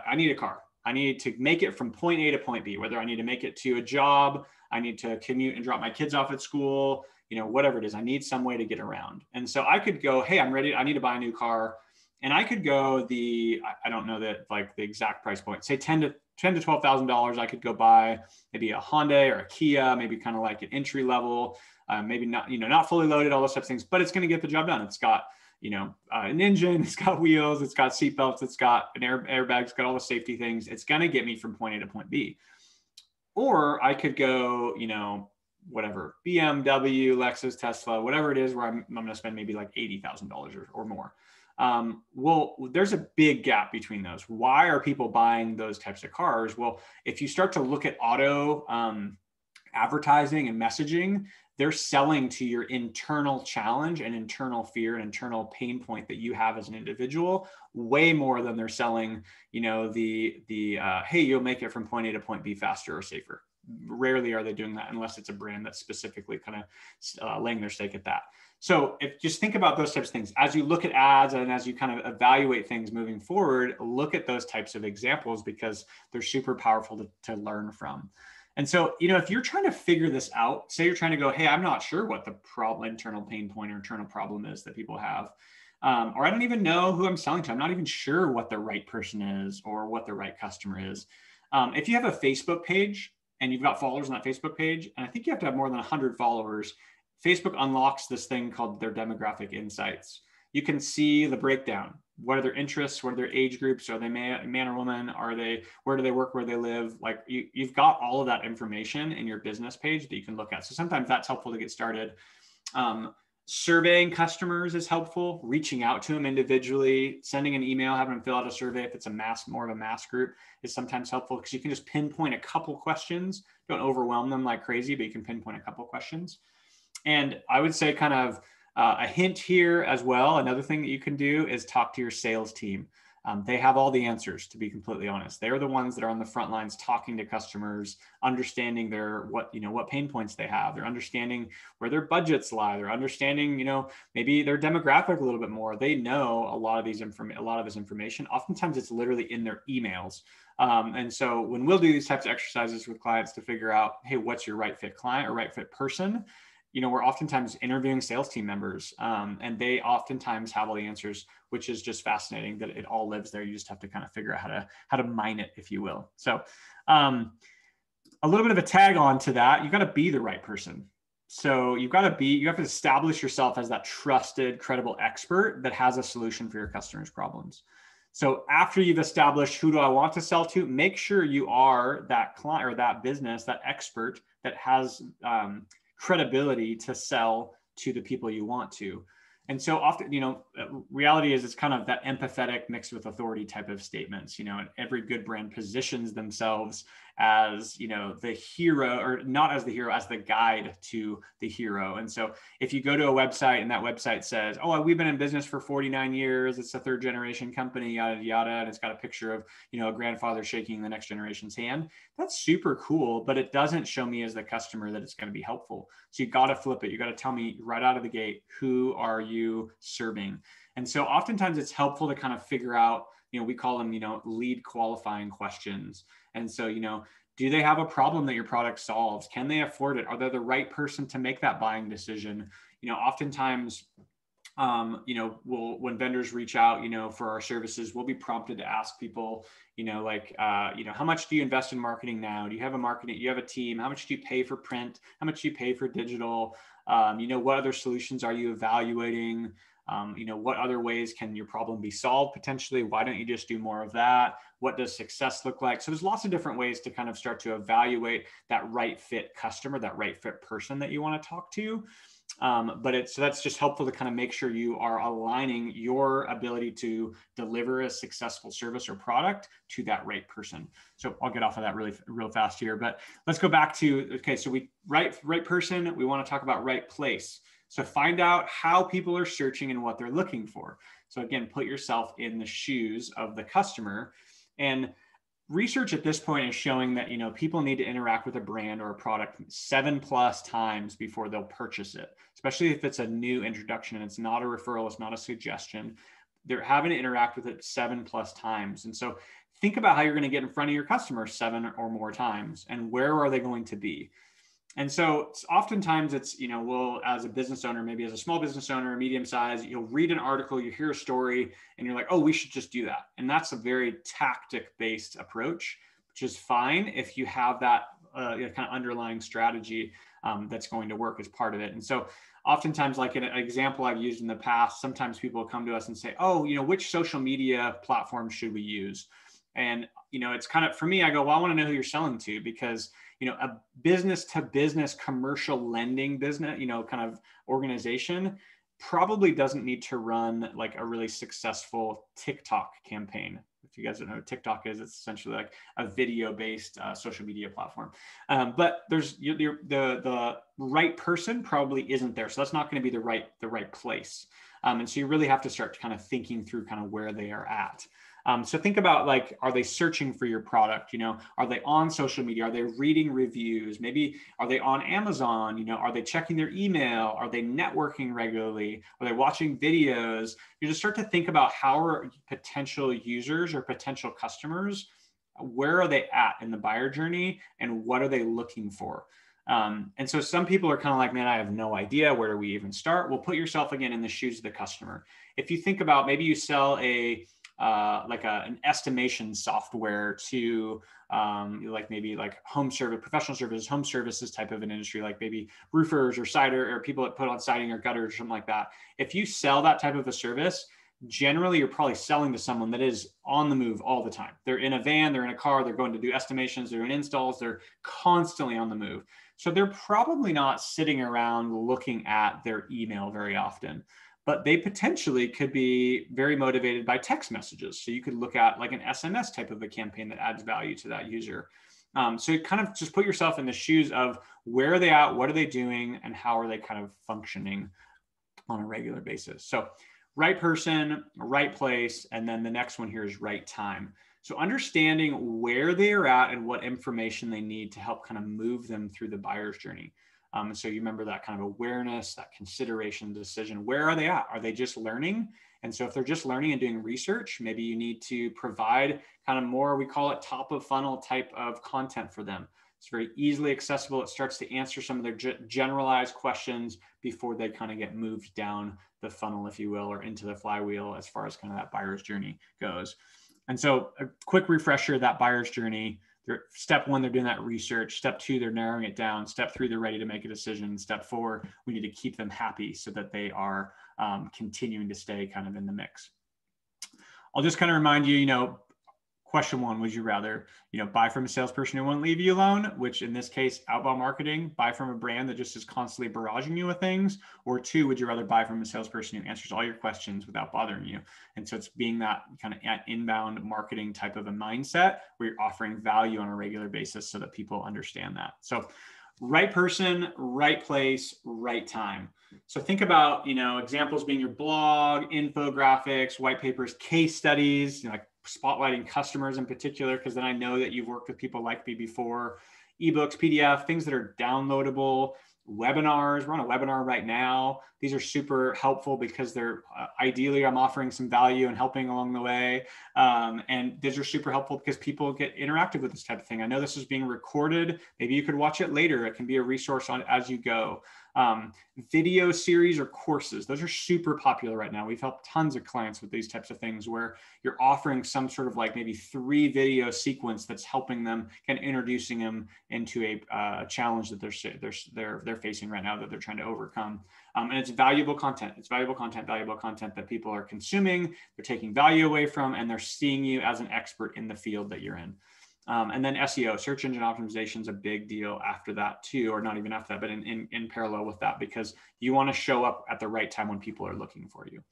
I need a car. I need to make it from point A to point B, whether I need to make it to a job, I need to commute and drop my kids off at school, whatever it is, I need some way to get around. And so I could go, hey, I'm ready. I need to buy a new car. And I could go I don't know that like the exact price point, say $10,000 to $12,000. I could go buy maybe a Hyundai or a Kia, maybe kind of like an entry level, maybe not, not fully loaded, all those types of things, but it's going to get the job done. It's got, an engine, it's got wheels, it's got seat belts, it's got an airbag, it's got all the safety things. It's going to get me from point A to point B. Or I could go, whatever, BMW, Lexus, Tesla, whatever it is, where I'm going to spend maybe like $80,000 or more. Well, there's a big gap between those. Why are people buying those types of cars? Well, if you start to look at auto advertising and messaging, they're selling to your internal challenge and internal fear and internal pain point that you have as an individual way more than they're selling, hey, you'll make it from point A to point B faster or safer. Rarely are they doing that unless it's a brand that's specifically kind of laying their stake at that. So just think about those types of things. As you look at ads and as you kind of evaluate things moving forward, look at those types of examples because they're super powerful to learn from. And so, if you're trying to figure this out, say you're trying to go, hey, I'm not sure what the internal pain point or internal problem is that people have, or I don't even know who I'm selling to. I'm not even sure what the right person is or what the right customer is. If you have a Facebook page and you've got followers on that Facebook page, and I think you have to have more than 100 followers, Facebook unlocks this thing called their demographic insights. You can see the breakdown. What are their interests? What are their age groups? Are they man or woman? Where do they work? Where they live? Like you've got all of that information in your business page that you can look at. So sometimes that's helpful to get started. Surveying customers is helpful. Reaching out to them individually, sending an email, having them fill out a survey if it's more of a mass group is sometimes helpful because you can just pinpoint a couple questions. Don't overwhelm them like crazy, but you can pinpoint a couple questions. And I would say kind of a hint here as well. Another thing that you can do is talk to your sales team. They have all the answers, to be completely honest. They're the ones that are on the front lines talking to customers, understanding what pain points they have. They're understanding where their budgets lie. They're understanding, maybe their demographic a little bit more. They know a lot of this information. Oftentimes it's literally in their emails. And so when we'll do these types of exercises with clients to figure out, hey, what's your right fit client or right fit person? We're oftentimes interviewing sales team members, and they oftentimes have all the answers, which is just fascinating that it all lives there. You just have to kind of figure out how to mine it, if you will. So a little bit of a tag on to that, you got to be the right person. So you have to establish yourself as that trusted, credible expert that has a solution for your customers' problems. So after you've established who do I want to sell to, make sure you are that client or that business, that expert that has credibility to sell to the people you want to. And so often, reality is it's kind of that empathetic mixed with authority type of statements, and every good brand positions themselves as, the hero, or not as the hero, as the guide to the hero. And so if you go to a website and that website says, oh, we've been in business for 49 years, it's a third generation company, yada, yada, and it's got a picture of, a grandfather shaking the next generation's hand, that's super cool, but it doesn't show me as the customer that it's going to be helpful. So you got to flip it. You got to tell me right out of the gate, who are you serving? And so oftentimes it's helpful to kind of figure out, we call them, lead qualifying questions. And so, do they have a problem that your product solves? Can they afford it? Are they the right person to make that buying decision? Oftentimes, when vendors reach out, for our services, we'll be prompted to ask people, how much do you invest in marketing now? Do you have a team? How much do you pay for print? How much do you pay for digital? What other solutions are you evaluating? What other ways can your problem be solved potentially? Why don't you just do more of that? What does success look like? So there's lots of different ways to kind of start to evaluate that right fit customer, that right fit person that you want to talk to. So that's just helpful to kind of make sure you are aligning your ability to deliver a successful service or product to that right person. So I'll get off of that real fast here, but let's go back to, okay, so right person, we want to talk about right place. So find out how people are searching and what they're looking for. So again, put yourself in the shoes of the customer. And research at this point is showing that, people need to interact with a brand or a product 7+ times before they'll purchase it, especially if it's a new introduction and it's not a referral, it's not a suggestion. They're having to interact with it 7+ times. And so think about how you're going to get in front of your customer 7 or more times, and where are they going to be? And so oftentimes it's, as a business owner, maybe as a small business owner, medium size, you'll read an article, you hear a story, and you're like, oh, we should just do that. And that's a very tactic-based approach, which is fine if you have that kind of underlying strategy that's going to work as part of it. And so oftentimes, like an example I've used in the past, sometimes people come to us and say, oh, which social media platform should we use? And, it's kind of, for me, I go, well, I want to know who you're selling to, because a business to business commercial lending business, kind of organization probably doesn't need to run like a really successful TikTok campaign. If you guys don't know what TikTok is, it's essentially like a video-based social media platform. But there's the right person probably isn't there. So that's not going to be the right place. And so you really have to start kind of thinking through kind of where they are at. So think about, like, are they searching for your product? Are they on social media? Are they reading reviews? Maybe are they on Amazon? Are they checking their email? Are they networking regularly? Are they watching videos? You just start to think about how are potential users or potential customers, where are they at in the buyer journey, and what are they looking for? And so some people are kind of like, man, I have no idea. Where do we even start? Well, put yourself again in the shoes of the customer. If you think about, maybe you sell an estimation software to maybe home service, professional services, home services type of an industry, like maybe roofers or cider or people that put on siding or gutters or something like that. If you sell that type of a service, generally you're probably selling to someone that is on the move all the time. They're in a van, they're in a car, they're going to do estimations, they're doing installs, they're constantly on the move. So they're probably not sitting around looking at their email very often, but they potentially could be very motivated by text messages. So you could look at like an SMS type of a campaign that adds value to that user. So you kind of just put yourself in the shoes of where are they at, what are they doing, and how are they kind of functioning on a regular basis. So right person, right place, and then the next one here is right time. So understanding where they are at and what information they need to help kind of move them through the buyer's journey. So you remember that kind of awareness, that consideration, decision. Where are they at? Are they just learning? And so if they're just learning and doing research, maybe you need to provide kind of more, we call it top of funnel type of content for them. It's very easily accessible. It starts to answer some of their generalized questions before they kind of get moved down the funnel, if you will, or into the flywheel as far as kind of that buyer's journey goes. And so a quick refresher, that buyer's journey, step one, they're doing that research. Step two, they're narrowing it down. Step three, they're ready to make a decision. Step four, we need to keep them happy so that they are continuing to stay kind of in the mix. I'll just kind of remind you, question one, would you rather, buy from a salesperson who won't leave you alone, which in this case, outbound marketing, buy from a brand that just is constantly barraging you with things? Or two, would you rather buy from a salesperson who answers all your questions without bothering you? And so it's being that kind of inbound marketing type of a mindset where you're offering value on a regular basis so that people understand that. So right person, right place, right time. So think about, examples being your blog, infographics, white papers, case studies, like spotlighting customers in particular, because then I know that you've worked with people like me before, ebooks, PDF, things that are downloadable, webinars. We're on a webinar right now. These are super helpful because they're ideally I'm offering some value and helping along the way. And these are super helpful because people get interactive with this type of thing. I know this is being recorded. Maybe you could watch it later. It can be a resource on as you go. Video series or courses. Those are super popular right now. We've helped tons of clients with these types of things where you're offering some sort of like maybe 3 video sequence that's helping them, kind of introducing them into a challenge that they're facing right now that they're trying to overcome. And it's valuable content. It's valuable content that people are consuming, they're taking value away from, and they're seeing you as an expert in the field that you're in. And then SEO, search engine optimization, is a big deal after that too, or not even after that, but in parallel with that, because you want to show up at the right time when people are looking for you.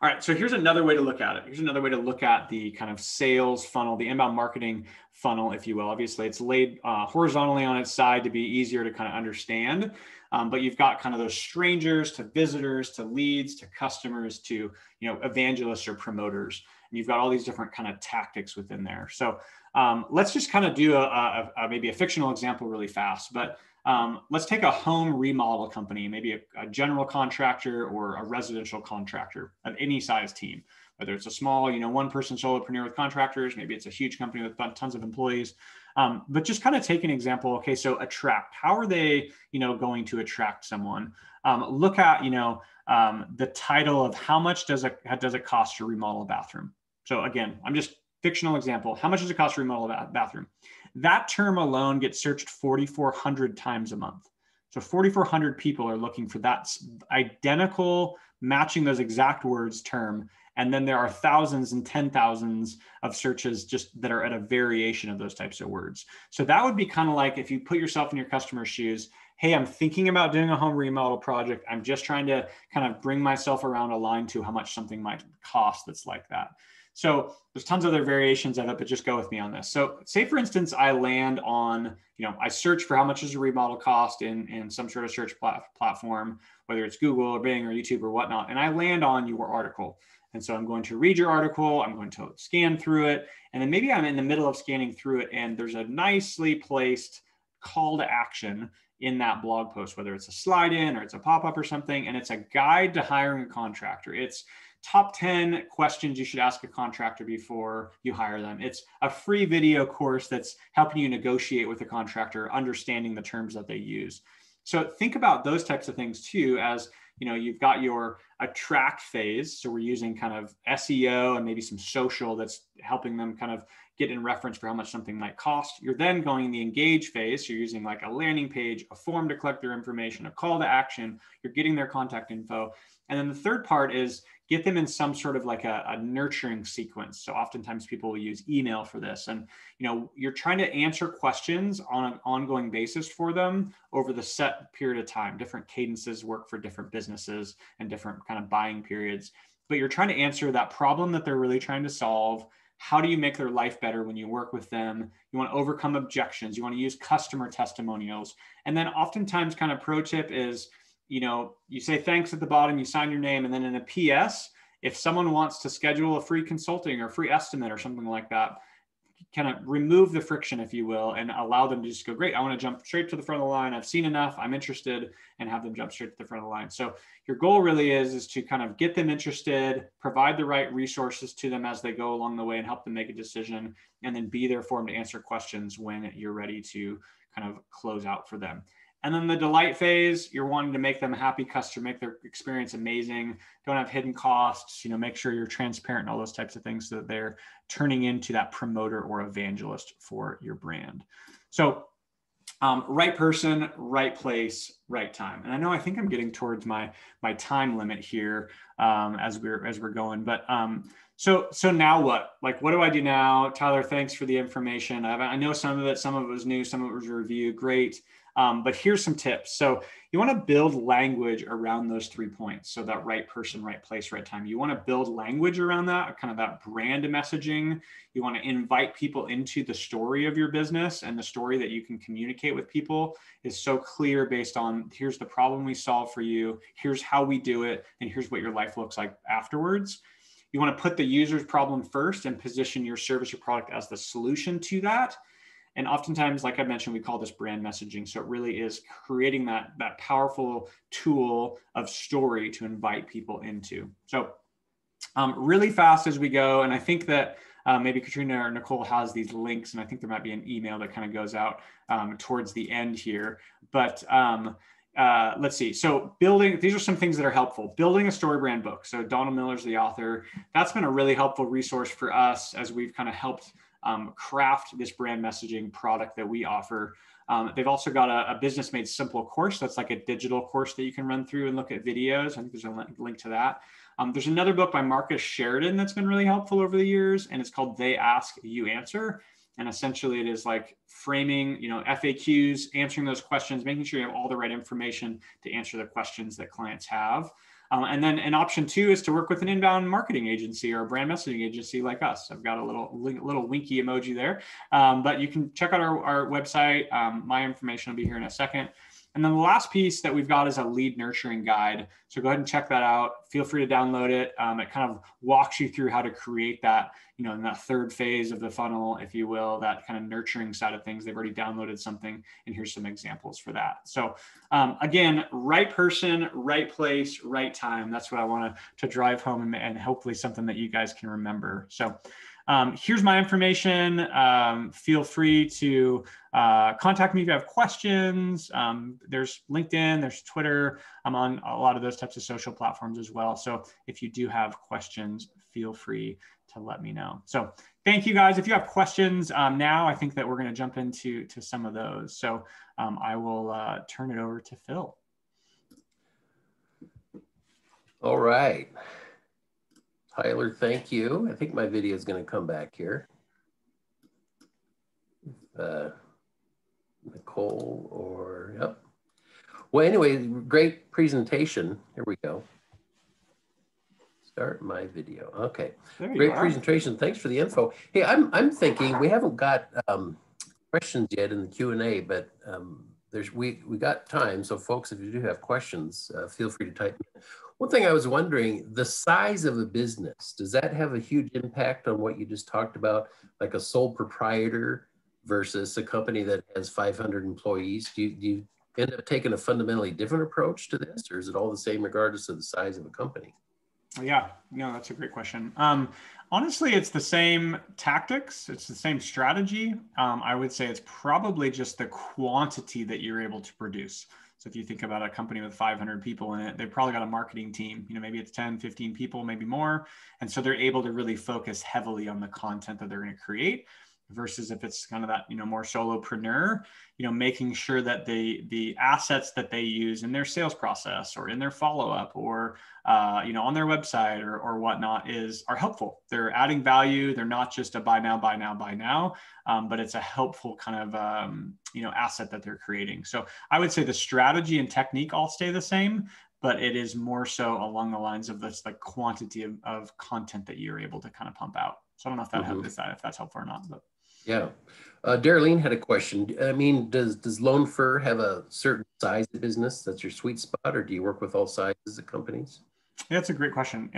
All right, so here's another way to look at it. Here's another way to look at the kind of sales funnel, the inbound marketing funnel, if you will. Obviously, it's laid horizontally on its side to be easier to kind of understand. But you've got kind of those strangers to visitors to leads to customers to evangelists or promoters. And you've got all these different kind of tactics within there. So let's just kind of do maybe a fictional example really fast. But let's take a home remodel company, maybe a general contractor or a residential contractor of any size team, whether it's a small, one-person solopreneur with contractors, maybe it's a huge company with tons of employees. But just kind of take an example. Okay, so attract. How are they, going to attract someone? Look at, the title of how much does it cost to remodel a bathroom? So again, I'm just fictional example. How much does it cost to remodel a bathroom? That term alone gets searched 4,400 times a month. So 4,400 people are looking for that identical, matching those exact words term. And then there are thousands and 10,000s of searches just that are at a variation of those types of words. So that would be kind of like if you put yourself in your customer's shoes, hey, I'm thinking about doing a home remodel project. I'm just trying to kind of bring myself around a line to how much something might cost that's like that. So there's tons of other variations of it, but just go with me on this. So say, for instance, I land on, I search for how much does a remodel cost in some sort of search platform, whether it's Google or Bing or YouTube or whatnot, and I land on your article. And so I'm going to read your article, I'm going to scan through it, and then maybe I'm in the middle of scanning through it and there's a nicely placed call to action in that blog post, whether it's a slide in or it's a pop-up or something, and it's a guide to hiring a contractor. It's top 10 questions you should ask a contractor before you hire them. It's a free video course that's helping you negotiate with a contractor, understanding the terms that they use. So think about those types of things too, as you've got your attract phase. So we're using kind of SEO and maybe some social that's helping them kind of get in reference for how much something might cost. You're then going in the engage phase. So you're using like a landing page, a form to collect their information, a call to action. You're getting their contact info. And then the third part is get them in some sort of like a nurturing sequence. So oftentimes people will use email for this. And, you're trying to answer questions on an ongoing basis for them over the set period of time. Different cadences work for different businesses and different kind of buying periods. But you're trying to answer that problem that they're really trying to solve. How do you make their life better when you work with them? You want to overcome objections. You want to use customer testimonials. And then oftentimes kind of pro tip is, you say thanks at the bottom, you sign your name, and then in a PS, if someone wants to schedule a free consulting or free estimate or something like that, kind of remove the friction, if you will, and allow them to just go, great, I want to jump straight to the front of the line. I've seen enough, I'm interested, and have them jump straight to the front of the line. So your goal really is to kind of get them interested, provide the right resources to them as they go along the way and help them make a decision, and then be there for them to answer questions when you're ready to kind of close out for them. And then the delight phase, you're wanting to make them a happy customer, make their experience amazing, don't have hidden costs, make sure you're transparent and all those types of things so that they're turning into that promoter or evangelist for your brand. So right person, right place, right time. And I think I'm getting towards my time limit here as we're going, but so now what? Like, what do I do now? Tyler, thanks for the information. I know some of it was new, some of it was a review. Great. But here's some tips. So you want to build language around those 3 points. So that right person, right place, right time. You want to build language around that, kind of that brand messaging. You want to invite people into the story of your business, and the story that you can communicate with people is so clear based on, here's the problem we solve for you, here's how we do it, and here's what your life looks like afterwards. You want to put the user's problem first and position your service or product as the solution to that. And oftentimes, like I mentioned, we call this brand messaging. So it really is creating that powerful tool of story to invite people into. So really fast as we go. And I think that maybe Katrina or Nicole has these links, and I think there might be an email that kind of goes out towards the end here. But let's see. So these are some things that are helpful. Building a story brand book. So Donald Miller's the author. That's been a really helpful resource for us as we've kind of helped craft this brand messaging product that we offer. They've also got a Business Made Simple course. That's like a digital course that you can run through and look at videos. I think there's a link to that. There's another book by Marcus Sheridan that's been really helpful over the years, and it's called They Ask, You Answer. And essentially it is like framing, FAQs, answering those questions, making sure you have all the right information to answer the questions that clients have. And then an option 2 is to work with an inbound marketing agency or a brand messaging agency like us. I've got a little winky emoji there, but you can check out our website. My information will be here in a second. And then the last piece that we've got is a lead nurturing guide. So go ahead and check that out. Feel free to download it. It kind of walks you through how to create that, in that third phase of the funnel, if you will, that kind of nurturing side of things. They've already downloaded something, and here's some examples for that. So again, right person, right place, right time. That's what I want to drive home, and hopefully something that you guys can remember. So here's my information. Feel free to contact me if you have questions. There's LinkedIn, there's Twitter. I'm on a lot of those types of social platforms as well. So if you do have questions, feel free to let me know. So thank you guys. If you have questions now, I think that we're going to jump into some of those. So I will turn it over to Phil. All right. Tyler, thank you. I think my video is going to come back here. Nicole or, yep. Well, anyway, great presentation. Here we go. Start my video. Okay, great presentation. Thanks for the info. Hey, I'm thinking we haven't got questions yet in the Q&A, but we got time. So folks, if you do have questions, feel free to type in. One thing I was wondering, the size of a business, does that have a huge impact on what you just talked about, like a sole proprietor versus a company that has 500 employees? Do you end up taking a fundamentally different approach to this, or is it all the same regardless of the size of a company? Yeah, no, that's a great question. Honestly, it's the same tactics. It's the same strategy. I would say it's probably just the quantity that you're able to produce. So if you think about a company with 500 people in it, they've probably got a marketing team, maybe it's 10, 15 people, maybe more. And so they're able to really focus heavily on the content that they're going to create, versus if it's kind of that, more solopreneur, making sure that the assets that they use in their sales process or in their follow-up or, on their website or whatnot are helpful. They're adding value. They're not just a buy now, but it's a helpful kind of, asset that they're creating. So I would say the strategy and technique all stay the same, but it is more so along the lines of this, like quantity of content that you're able to kind of pump out. So I don't know if that if that's helpful or not, but. Yeah. Darlene had a question. I mean, does Lone Fur have a certain size of business that's your sweet spot, or do you work with all sizes of companies? That's a great question.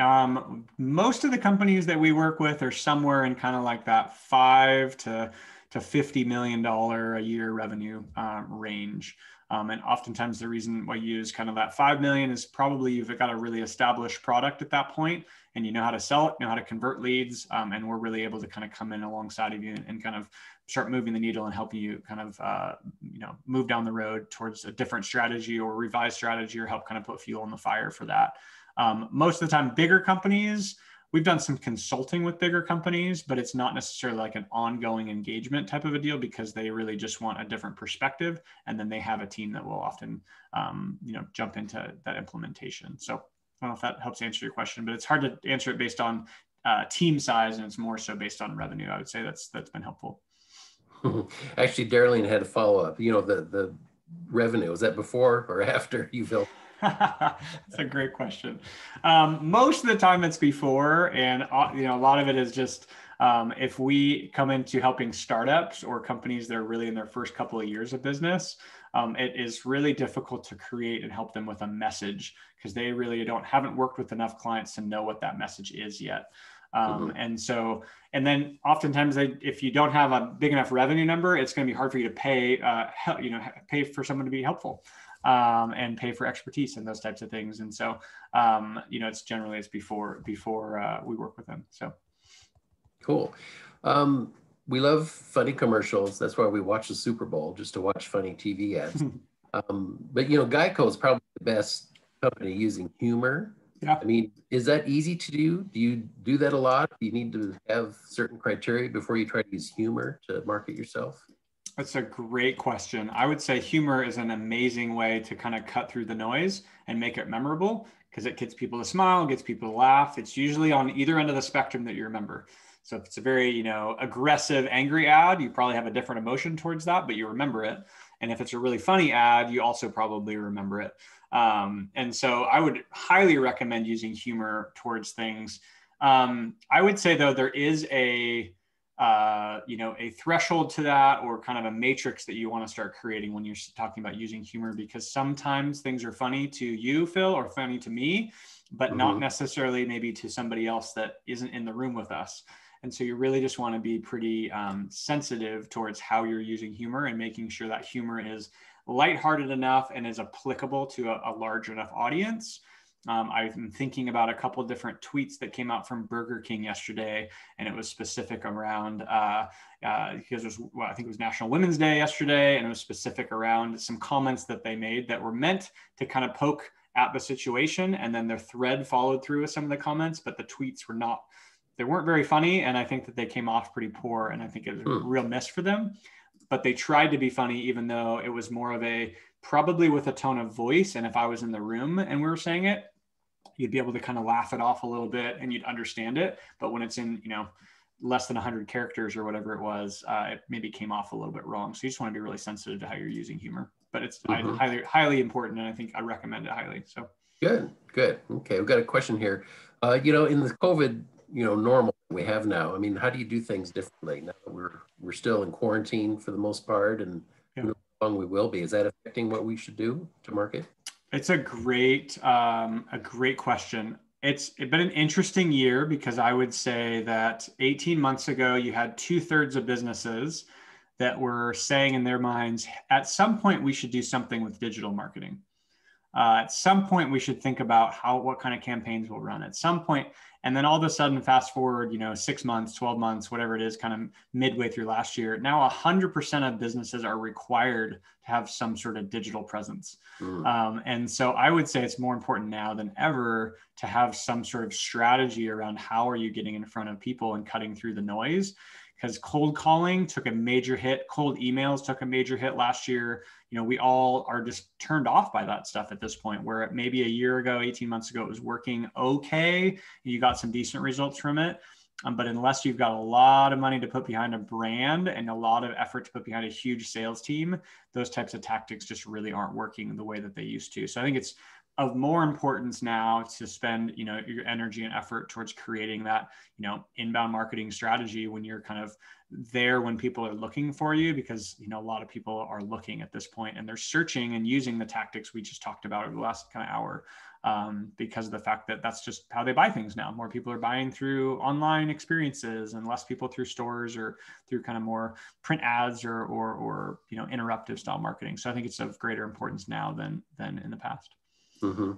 Most of the companies that we work with are somewhere in kind of like that to $50 million a year revenue range. And oftentimes the reason why you use kind of that 5 million is probably you've got a really established product at that point, and you know how to sell it, know how to convert leads, and we're really able to kind of come in alongside of you and kind of start moving the needle and helping you kind of move down the road towards a different strategy or revised strategy, or help kind of put fuel on the fire for that. Most of the time, bigger companies, we've done some consulting with bigger companies, but it's not necessarily like an ongoing engagement type of a deal, because they really just want a different perspective. And then they have a team that will often, jump into that implementation. So I don't know if that helps answer your question, but it's hard to answer it based on team size, and it's more so based on revenue. I would say that's been helpful. Actually, Darlene had a follow up. The revenue, was that before or after you built? That's a great question. Most of the time it's before, and a lot of it is just if we come into helping startups or companies that are really in their first couple of years of business, it is really difficult to create and help them with a message, because they really haven't worked with enough clients to know what that message is yet. And then oftentimes if you don't have a big enough revenue number, it's going to be hard for you to pay for someone to be helpful. And pay for expertise and those types of things. And so, it's before we work with them. So cool. We love funny commercials. That's why we watch the Super Bowl, just to watch funny TV ads. But Geico is probably the best company using humor. Yeah. I mean, is that easy to do? Do you do that a lot? Do you need to have certain criteria before you try to use humor to market yourself? That's a great question. I would say humor is an amazing way to kind of cut through the noise and make it memorable, because it gets people to smile, gets people to laugh. It's usually on either end of the spectrum that you remember. So if it's a very, aggressive, angry ad, you probably have a different emotion towards that, but you remember it. And if it's a really funny ad, you also probably remember it. And so I would highly recommend using humor towards things. I would say, though, there is a threshold to that, or kind of a matrix that you want to start creating when you're talking about using humor, because sometimes things are funny to you, Phil, or funny to me, but not necessarily maybe to somebody else that isn't in the room with us. And so you really just want to be pretty sensitive towards how you're using humor, and making sure that humor is lighthearted enough and is applicable to a large enough audience. I've been thinking about a couple of different tweets that came out from Burger King yesterday, and it was specific around because I think it was National Women's Day yesterday, and it was specific around some comments that they made that were meant to kind of poke at the situation, and then their thread followed through with some of the comments, but the tweets weren't very funny, and I think that they came off pretty poor, and I think it was a real miss for them. But they tried to be funny, even though it was more of probably with a tone of voice, and if I was in the room and we were saying it, you'd be able to kind of laugh it off a little bit and you'd understand it. But when it's in, less than 100 characters or whatever it was, it maybe came off a little bit wrong. So you just want to be really sensitive to how you're using humor. But it's highly, highly important, and I think I recommend it highly. So good. Okay, we've got a question here. In the COVID, normal we have now, I mean, how do you do things differently now that we're still in quarantine for the most part, and how long we will be? Is that affecting what we should do to market? It's a great question. It's been an interesting year, because I would say that 18 months ago, you had 2/3 of businesses that were saying in their minds, at some point, we should do something with digital marketing. At some point, we should think about what kind of campaigns we'll run at some point. And then all of a sudden, fast forward, 6 months, 12 months, whatever it is, kind of midway through last year, now 100% of businesses are required to have some sort of digital presence. And so I would say it's more important now than ever to have some sort of strategy around how are you getting in front of people and cutting through the noise. Because cold calling took a major hit. Cold emails took a major hit last year. We all are just turned off by that stuff at this point, where maybe a year ago, 18 months ago, it was working okay. You got some decent results from it. But unless you've got a lot of money to put behind a brand and a lot of effort to put behind a huge sales team, those types of tactics just really aren't working the way that they used to. So I think it's of more importance now to spend, you know, your energy and effort towards creating that, you know, inbound marketing strategy when you're kind of there when people are looking for you, because, you know, a lot of people are looking at this point and they're searching and using the tactics we just talked about over the last kind of hour, because of the fact that that's just how they buy things now. More people are buying through online experiences and less people through stores or through kind of more print ads or you know, interruptive style marketing. So I think it's of greater importance now than in the past. Mm-hmm.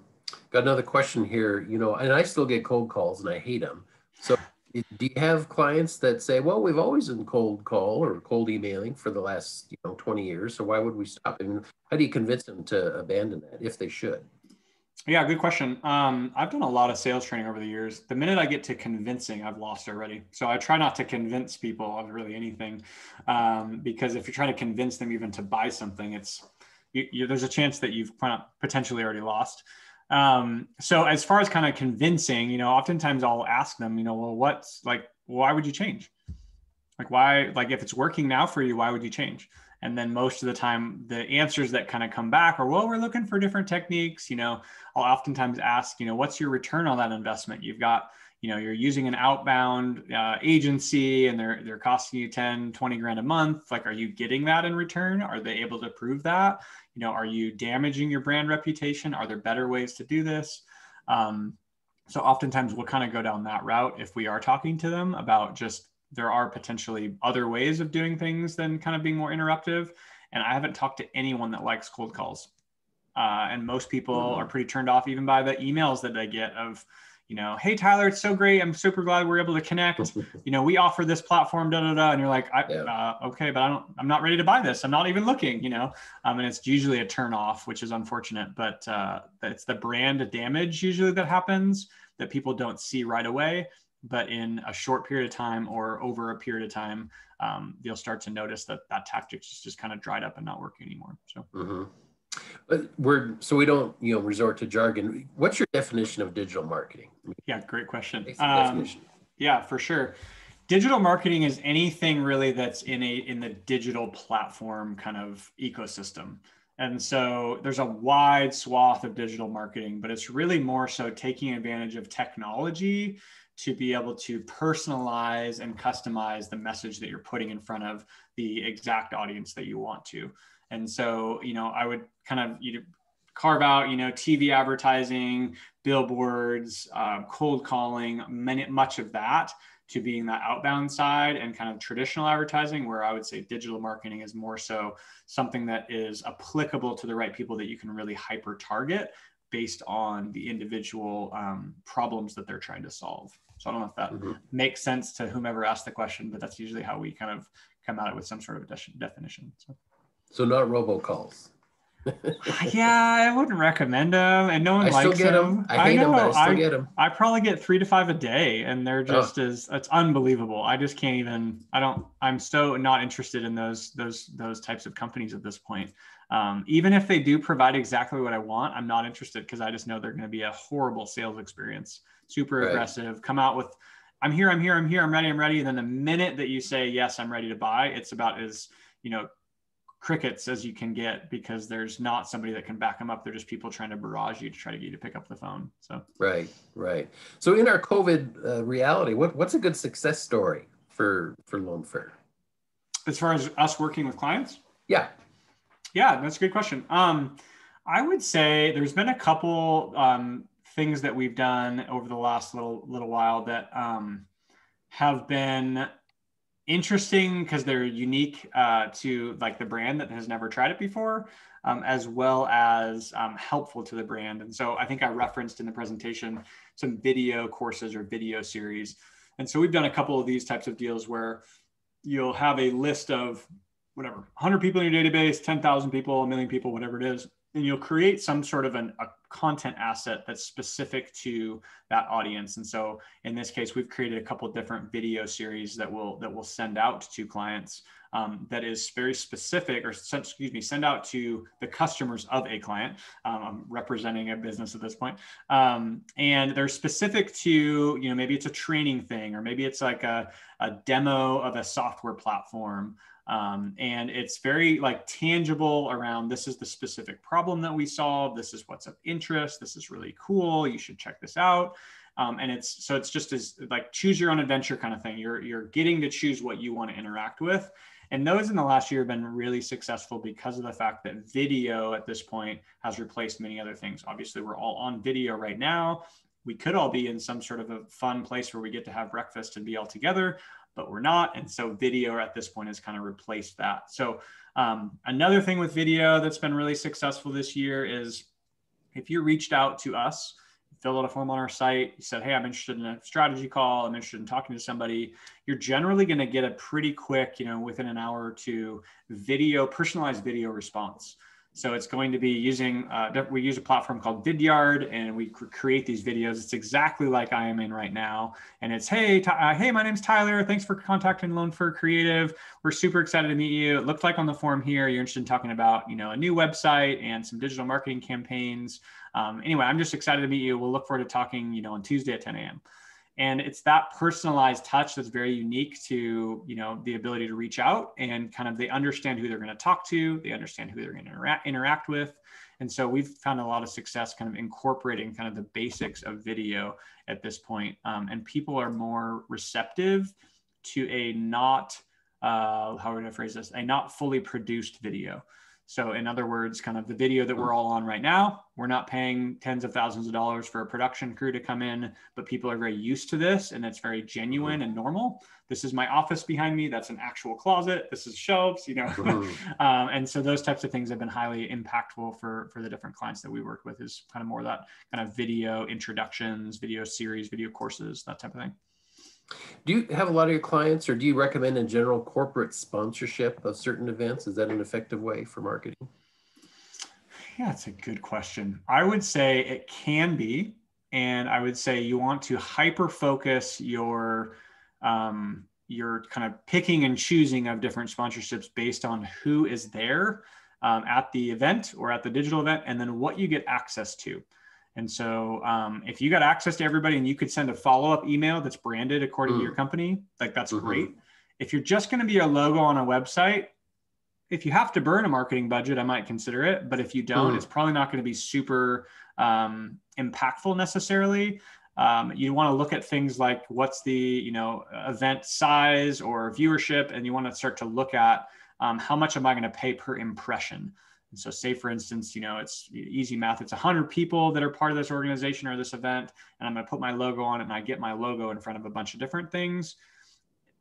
Got another question here, you know, and I still get cold calls and I hate them. So do you have clients that say, well, we've always been cold call or cold emailing for the last, you know, 20 years. So why would we stop? And how do you convince them to abandon that if they should? Yeah, good question. I've done a lot of sales training over the years. The minute I get to convincing, I've lost already. So I try not to convince people of really anything, because if you're trying to convince them even to buy something, it's there's a chance that you've potentially already lost. So as far as kind of convincing, you know, oftentimes I'll ask them, you know, well, what's like, why would you change? Like, why, like, if it's working now for you, why would you change? And then most of the time, the answers that kind of come back are, well, we're looking for different techniques. You know, I'll oftentimes ask, you know, what's your return on that investment? You've got, you know, you're using an outbound agency and they're costing you 10, 20 grand a month. Like, are you getting that in return? Are they able to prove that? You know, are you damaging your brand reputation? Are there better ways to do this? So oftentimes we'll kind of go down that route if we are talking to them about just, there are potentially other ways of doing things than kind of being more interruptive. And I haven't talked to anyone that likes cold calls. And most people are pretty turned off even by the emails that they get of, you know, hey, Tyler, it's so great. I'm super glad we're able to connect. You know, we offer this platform, da, da, da. And you're like, okay, but I'm not ready to buy this. I'm not even looking, you know, and it's usually a turn off, which is unfortunate, but it's the brand damage usually that happens that people don't see right away. But in a short period of time or over a period of time, you'll start to notice that that tactic's just kind of dried up and not working anymore. So, so we don't, you know, resort to jargon. What's your definition of digital marketing? Yeah, great question. Definition. Yeah, for sure. Digital marketing is anything really that's in the digital platform kind of ecosystem. And so there's a wide swath of digital marketing, but it's really more so taking advantage of technology to be able to personalize and customize the message that you're putting in front of the exact audience that you want to. And so, you know, I would kind of carve out, you know, TV advertising, billboards, cold calling, much of that to being that outbound side and kind of traditional advertising, where I would say digital marketing is more so something that is applicable to the right people that you can really hyper target based on the individual problems that they're trying to solve. So I don't know if that makes sense to whomever asked the question, but that's usually how we kind of come at it with some sort of definition. So not robocalls. Yeah, I wouldn't recommend them, and no one likes them. I hate them, but I still get them. I probably get 3 to 5 a day, and they're just it's unbelievable. I just can't even. I'm so not interested in those types of companies at this point. Even if they do provide exactly what I want, I'm not interested because I just know they're going to be a horrible sales experience. Super aggressive. Come out with, I'm here, I'm ready. And then the minute that you say yes, I'm ready to buy, it's about as, you know, crickets as you can get, because there's not somebody that can back them up. They're just people trying to barrage you to try to get you to pick up the phone. So right. So in our COVID reality, what's a good success story for Lone Fair? As far as us working with clients? Yeah, that's a good question. I would say there's been a couple things that we've done over the last little while that have been interesting because they're unique to like the brand that has never tried it before, as well as helpful to the brand. And so I think I referenced in the presentation some video courses or video series. And so we've done a couple of these types of deals where you'll have a list of whatever, 100 people in your database, 10,000 people, 1 million people, whatever it is. And you'll create some sort of a content asset that's specific to that audience. And so in this case, we've created a couple of different video series that we'll send out to clients that is very specific, or send out to the customers of a client. I'm representing a business at this point. And they're specific to, maybe it's a training thing, or maybe it's like a demo of a software platform. And it's very like tangible around, this is the specific problem that we solve. This is what's of interest. This is really cool. You should check this out. And it's just as like choose your own adventure kind of thing. You're getting to choose what you want to interact with. And those in the last year have been really successful because of the fact that video at this point has replaced many other things. Obviously, we're all on video right now. We could all be in some sort of a fun place where we get to have breakfast and be all together, but we're not. And so video at this point has kind of replaced that. So another thing with video that's been really successful this year is if you reached out to us, filled out a form on our site, you said, hey, I'm interested in a strategy call, I'm interested in talking to somebody, you're generally going to get a pretty quick, within an hour or two, personalized video response. So it's going to be using, we use a platform called Vidyard, and we create these videos. It's exactly like I am in right now. And it's, hey, my name's Tyler. Thanks for contacting Lone Fir Creative. We're super excited to meet you. It looked like on the form here, you're interested in talking about, a new website and some digital marketing campaigns. Anyway, I'm just excited to meet you. We'll look forward to talking, on Tuesday at 10 a.m. And it's that personalized touch that's very unique to, the ability to reach out, and kind of they understand who they're going to talk to. They understand who they're going to interact with. And so we've found a lot of success kind of incorporating kind of the basics of video at this point. And people are more receptive to a not, how would I phrase this? A not fully produced video. So in other words, kind of the video that we're all on right now, we're not paying tens of thousands of dollars for a production crew to come in, but people are very used to this, and it's very genuine and normal. This is my office behind me. That's an actual closet. This is shelves, and so those types of things have been highly impactful for the different clients that we work with, is kind of more that kind of video introductions, video series, video courses, that type of thing. Do you have a lot of your clients, or do you recommend in general corporate sponsorship of certain events? Is that an effective way for marketing? Yeah, it's a good question. I would say it can be. And I would say you want to hyper focus your kind of picking and choosing of different sponsorships based on who is there at the event or at the digital event, and then what you get access to. And so if you got access to everybody and you could send a follow-up email that's branded according to your company, like that's great. If you're just going to be a logo on a website, if you have to burn a marketing budget, I might consider it. But if you don't, it's probably not going to be super impactful necessarily. You want to look at things like what's the event size or viewership, and you want to start to look at how much am I going to pay per impression. And so say, for instance, it's easy math. It's 100 people that are part of this organization or this event, and I'm going to put my logo on it, and I get my logo in front of a bunch of different things.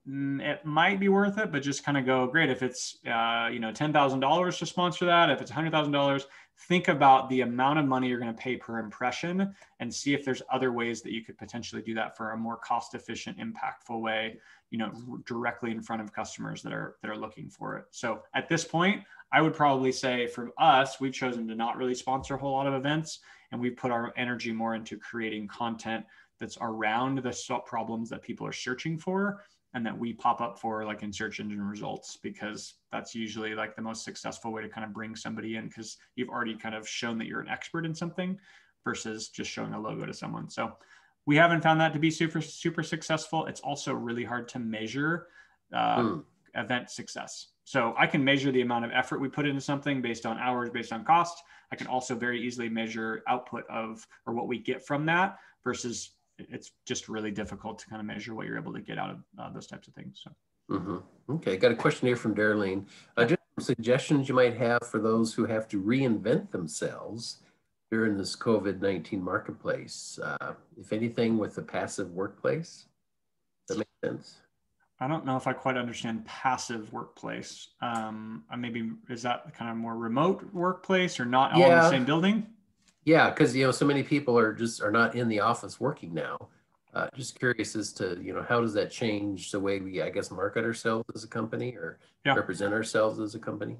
It might be worth it, but just kind of go, great. If it's, $10,000 to sponsor that, if it's $100,000, think about the amount of money you're going to pay per impression and see if there's other ways that you could potentially do that for a more cost-efficient, impactful way, directly in front of customers that are looking for it. So at this point, I would probably say for us, we've chosen to not really sponsor a whole lot of events, and we've put our energy more into creating content that's around the problems that people are searching for, and that we pop up for, like in search engine results, because that's usually like the most successful way to kind of bring somebody in, because you've already kind of shown that you're an expert in something versus just showing a logo to someone. So we haven't found that to be super, super successful. It's also really hard to measure event success. So I can measure the amount of effort we put into something based on hours, based on cost. I can also very easily measure output of, or what we get from that, versus it's just really difficult to kind of measure what you're able to get out of those types of things. So. Okay, got a question here from Darlene. Just some suggestions you might have for those who have to reinvent themselves during this COVID-19 marketplace, if anything, with a passive workplace. Does that make sense? I don't know if I quite understand passive workplace. Maybe is that kind of more remote workplace, or not all in the same building? Yeah, because so many people are not in the office working now. Just curious as to how does that change the way we, I guess, market ourselves as a company, or represent ourselves as a company?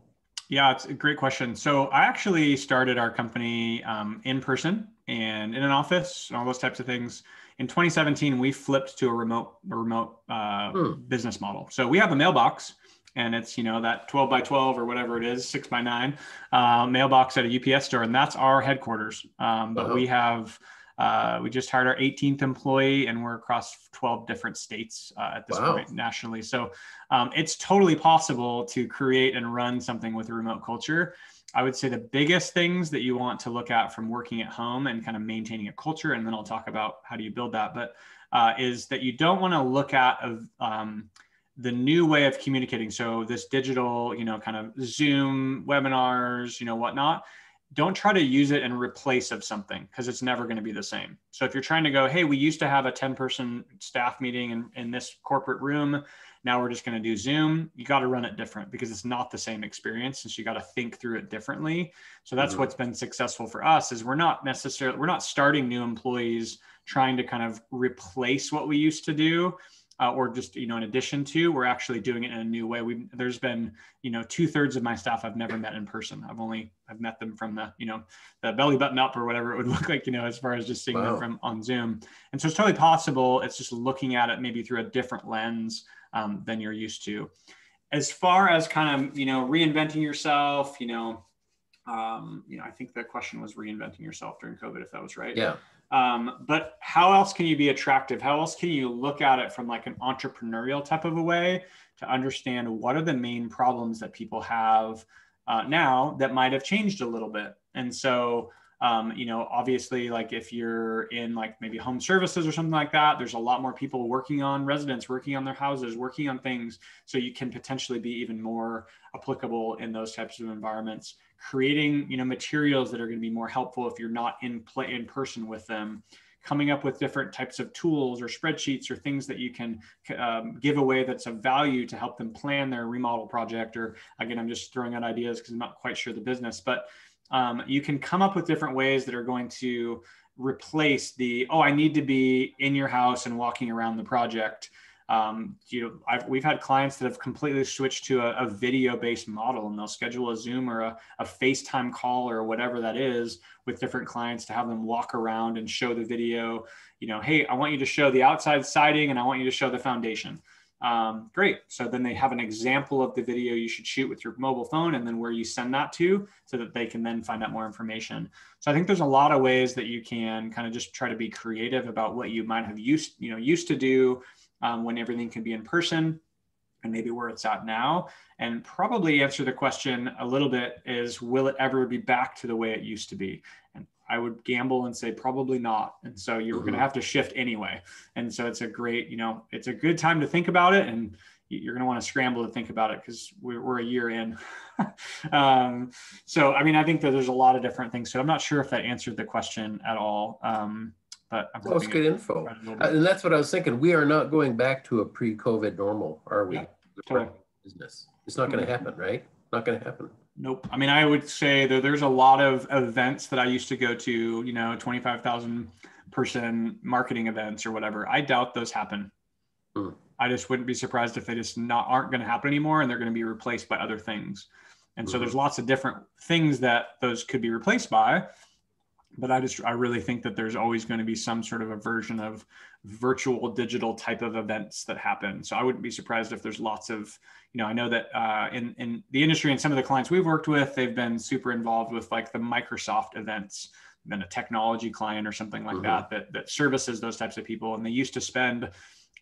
Yeah, it's a great question. So I actually started our company in person and in an office and all those types of things. In 2017, we flipped to a remote business model. So we have a mailbox, and it's, that 12 by 12 or whatever it is, 6 by 9 mailbox at a UPS store. And that's our headquarters. But we have, we just hired our 18th employee, and we're across 12 different states at this point nationally. So it's totally possible to create and run something with a remote culture. I would say the biggest things that you want to look at from working at home and kind of maintaining a culture, and then I'll talk about how do you build that, but is that you don't want to look at the new way of communicating. So this digital, kind of Zoom webinars, whatnot. Don't try to use it in replace of something, because it's never going to be the same. So if you're trying to go, hey, we used to have a 10-person staff meeting in this corporate room, now we're just going to do Zoom, you got to run it different, because it's not the same experience. And so you got to think through it differently. So that's what's been successful for us, is we're not starting new employees trying to kind of replace what we used to do. Or just, in addition to, we're actually doing it in a new way. There's been, 2/3 of my staff I've never met in person. I've met them from the belly button up or whatever it would look like, as far as just seeing them from on Zoom. And so it's totally possible. It's just looking at it maybe through a different lens than you're used to. As far as kind of, reinventing yourself, I think the question was reinventing yourself during COVID, if that was right. Yeah. But how else can you be attractive? How else can you look at it from like an entrepreneurial type of a way to understand what are the main problems that people have now that might have changed a little bit? And so, obviously, like if you're in like maybe home services or something like that, there's a lot more people working on residents, working on their houses, working on things. So you can potentially be even more applicable in those types of environments, creating, materials that are going to be more helpful if you're not in person with them, coming up with different types of tools or spreadsheets or things that you can give away that's of value to help them plan their remodel project. Or again, I'm just throwing out ideas because I'm not quite sure the business, but you can come up with different ways that are going to replace I need to be in your house and walking around the project. We've had clients that have completely switched to a video-based model, and they'll schedule a Zoom or a FaceTime call or whatever that is with different clients to have them walk around and show the video. Hey, I want you to show the outside siding and I want you to show the foundation. Great. So then they have an example of the video you should shoot with your mobile phone, and then where you send that to, so that they can then find out more information. So I think there's a lot of ways that you can kind of just try to be creative about what you might have used to do when everything can be in person, and maybe where it's at now. And probably answer the question a little bit is, will it ever be back to the way it used to be? And I would gamble and say probably not. And so you're going to have to shift anyway. And so it's a great, it's a good time to think about it. And you're going to want to scramble to think about it because we're a year in. So, I think that there's a lot of different things. So I'm not sure if that answered the question at all. But that's good info. And that's what I was thinking. We are not going back to a pre-COVID normal, are we? Yeah, totally. Business. It's not going to happen, right? Not going to happen. Nope. I would say that there's a lot of events that I used to go to, 25,000 person marketing events or whatever. I doubt those happen. I just wouldn't be surprised if they just aren't going to happen anymore, and they're going to be replaced by other things. And so there's lots of different things that those could be replaced by. But I really think that there's always going to be some sort of a version of virtual digital type of events that happen. So I wouldn't be surprised if there's lots of, I know that in the industry and some of the clients we've worked with, they've been super involved with like the Microsoft events, been a technology client or something like that services those types of people. And they used to spend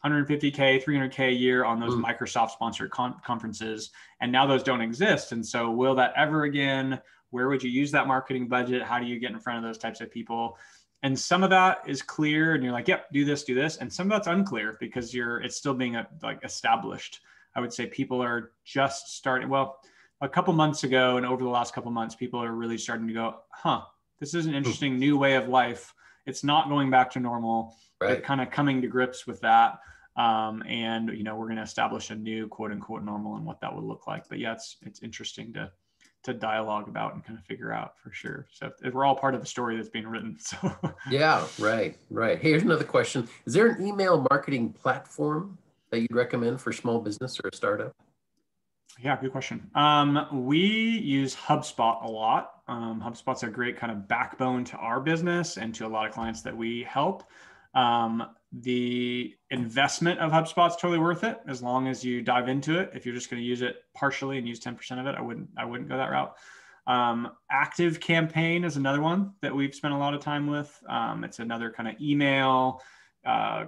$150K, $300K a year on those Microsoft sponsored conferences. And now those don't exist. And so will that ever again? Where would you use that marketing budget? How do you get in front of those types of people? And some of that is clear and you're like, yep, do this. And some of that's unclear because it's still being established. I would say people are just starting, a couple months ago and over the last couple months, people are really starting to go, this is an interesting new way of life. It's not going back to normal. Right. They're kind of coming to grips with that. And we're going to establish a new quote unquote normal and what that would look like. But yeah, it's interesting to dialogue about and kind of figure out for sure. So if we're all part of the story that's being written. So yeah, right. Hey, here's another question. Is there an email marketing platform that you'd recommend for small business or a startup? Yeah, good question. We use HubSpot a lot. HubSpot's a great kind of backbone to our business and to a lot of clients that we help. The investment of HubSpot is totally worth it as long as you dive into it. If you're just going to use it partially and use 10% of it, I wouldn't go that route. Active Campaign is another one that we've spent a lot of time with. It's another kind of email,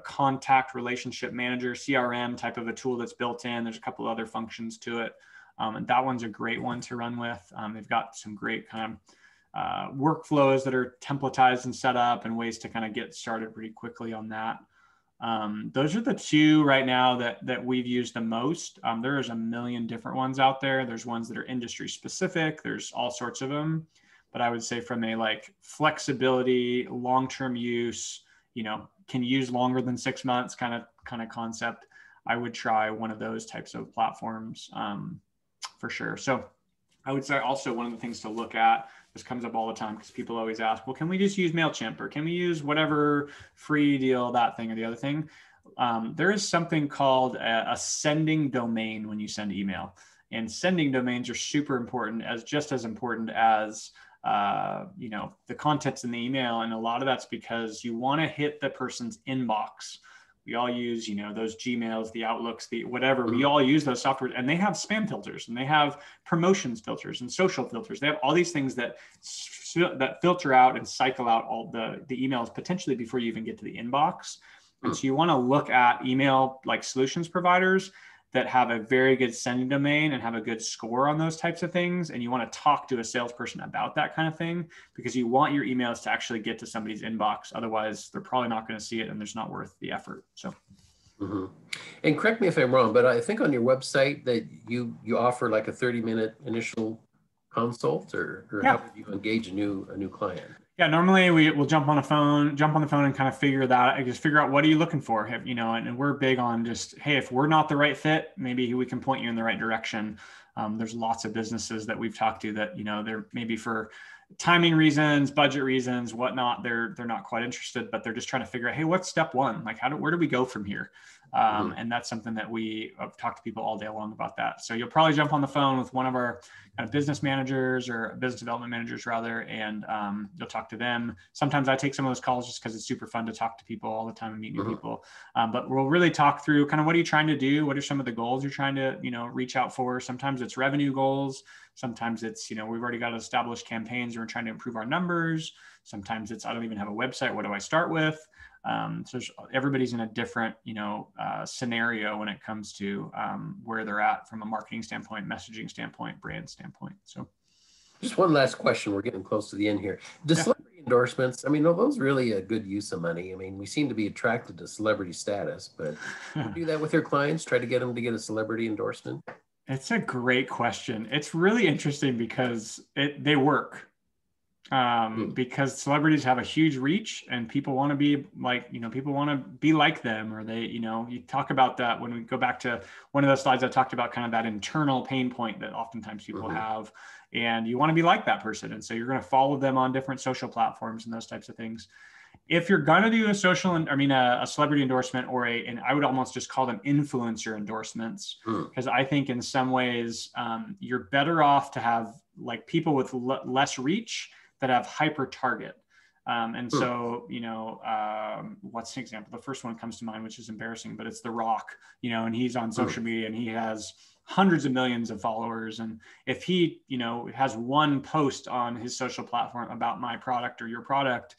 contact relationship manager, CRM type of a tool that's built in. There's a couple other functions to it. And that one's a great one to run with. They've got some great kind of workflows that are templatized and set up and ways to kind of get started pretty quickly on that. Those are the two right now that we've used the most. There's a million different ones out there. There's ones that are industry specific. There's all sorts of them. But I would say from a like flexibility, long-term use, can use longer than 6 months kind of concept, I would try one of those types of platforms for sure. So I would say also one of the things to look at, this comes up all the time because people always ask, well, can we just use MailChimp or can we use whatever free deal, that thing or the other thing? There is something called a sending domain when you send email, and sending domains are super important, just as important as the contents in the email. And a lot of that's because you want to hit the person's inbox. We all use, those Gmails, the Outlooks, the whatever. We all use those software, and they have spam filters, and they have promotions filters and social filters. They have all these things that filter out and cycle out all the emails potentially before you even get to the inbox. And so you want to look at email like solutions providers that have a very good sending domain and have a good score on those types of things. And you want to talk to a salesperson about that kind of thing, because you want your emails to actually get to somebody's inbox. Otherwise, they're probably not going to see it and it's not worth the effort. So. And correct me if I'm wrong, but I think on your website that you offer like a 30-minute initial consult, or how would you engage a new client? Yeah, normally we'll jump on the phone and kind of figure out what are you looking for, and we're big on just, hey, if we're not the right fit, maybe we can point you in the right direction. There's lots of businesses that we've talked to that, they're maybe for timing reasons, budget reasons, whatnot, they're not quite interested, but they're just trying to figure out, hey, what's step one? Like, where do we go from here? And that's something that we have talked to people all day long about that. So you'll probably jump on the phone with one of our kind of business managers or business development managers rather, and you'll talk to them. Sometimes I take some of those calls just because it's super fun to talk to people all the time and meet new people. But we'll really talk through kind of what are you trying to do? What are some of the goals you're trying to, reach out for? Sometimes it's revenue goals. Sometimes it's, we've already got established campaigns and we're trying to improve our numbers. Sometimes it's, I don't even have a website. What do I start with? So everybody's in a different, scenario when it comes to where they're at from a marketing standpoint, messaging standpoint, brand standpoint. So just one last question. We're getting close to the end here. Celebrity endorsements, are those really a good use of money? We seem to be attracted to celebrity status, but you do that with your clients, try to get them to get a celebrity endorsement? It's a great question. It's really interesting because they work. Because celebrities have a huge reach and people want to be like, people want to be like them, or they, you talk about that when we go back to one of those slides I talked about, kind of that internal pain point that oftentimes people have, and you want to be like that person. And so you're going to follow them on different social platforms and those types of things. If you're going to do a celebrity endorsement and I would almost just call them influencer endorsements, because I think in some ways you're better off to have like people with less reach that have hyper target. So, what's an example? The first one comes to mind, which is embarrassing, but it's The Rock, and he's on social media and he has hundreds of millions of followers. And if he, has one post on his social platform about my product or your product,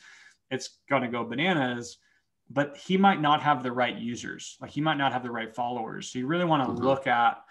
it's going to go bananas, but he might not have the right users. Like he might not have the right followers. So you really want to look at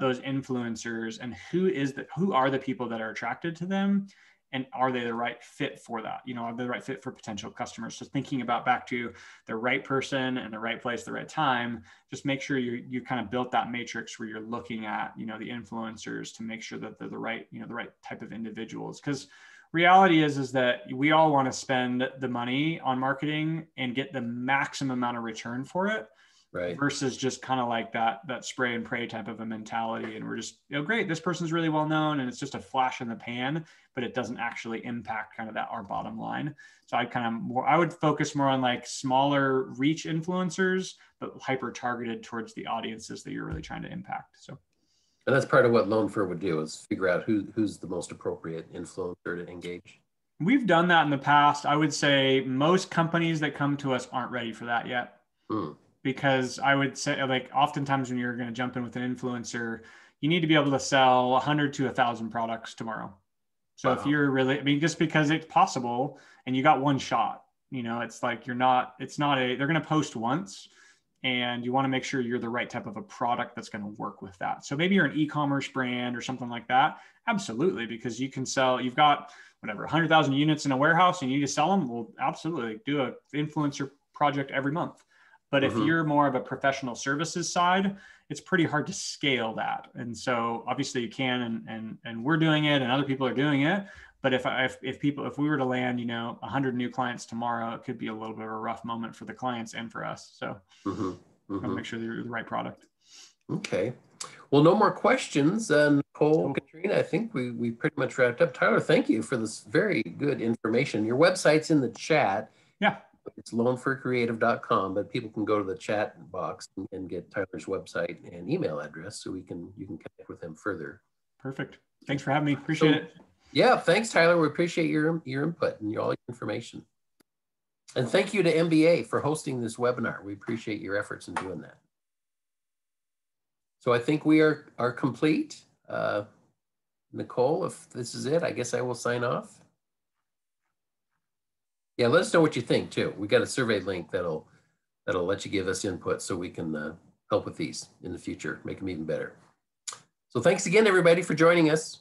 those influencers and who are the people that are attracted to them. And are they the right fit for that? Are they the right fit for potential customers? So thinking about back to the right person and the right place, the right time, just make sure you kind of built that matrix where you're looking at, the influencers to make sure that they're the right, the right type of individuals. Because reality is that we all want to spend the money on marketing and get the maximum amount of return for it. Right. Versus just kind of like that spray and pray type of a mentality. And we're just, great, this person's really well known and it's just a flash in the pan, but it doesn't actually impact kind of our bottom line. So I would focus more on like smaller reach influencers, but hyper targeted towards the audiences that you're really trying to impact. So. And that's part of what LoanFur would do, is figure out who's the most appropriate influencer to engage. We've done that in the past. I would say most companies that come to us aren't ready for that yet. Because I would say, like, oftentimes when you're going to jump in with an influencer, you need to be able to sell 100 to 1,000 products tomorrow. So if you're really, I mean, just because it's possible and you got one shot, you know, it's like they're going to post once, and you want to make sure you're the right type of a product that's going to work with that. So maybe you're an e-commerce brand or something like that. Absolutely. Because you can sell, you've got whatever, 100,000 units in a warehouse and you need to sell them. Well, absolutely do an influencer project every month. But if you're more of a professional services side, it's pretty hard to scale that. And so obviously you can, and we're doing it and other people are doing it. But if we were to land, you know, 100 new clients tomorrow, it could be a little bit of a rough moment for the clients and for us. So gotta make sure they're the right product. Okay. Well, no more questions. Nicole, Katrina, I think we pretty much wrapped up. Tyler, thank you for this very good information. Your website's in the chat. Yeah. It's loanforcreative.com, but people can go to the chat box and get Tyler's website and email address so you can connect with him further. Perfect. Thanks for having me. Appreciate it. Yeah, thanks, Tyler. We appreciate your input and all your information. And thank you to MBA for hosting this webinar. We appreciate your efforts in doing that. So I think we are complete. Nicole, if this is it, I guess I will sign off. Yeah, let us know what you think too. We got a survey link that'll let you give us input so we can help with these in the future, make them even better. So thanks again, everybody, for joining us.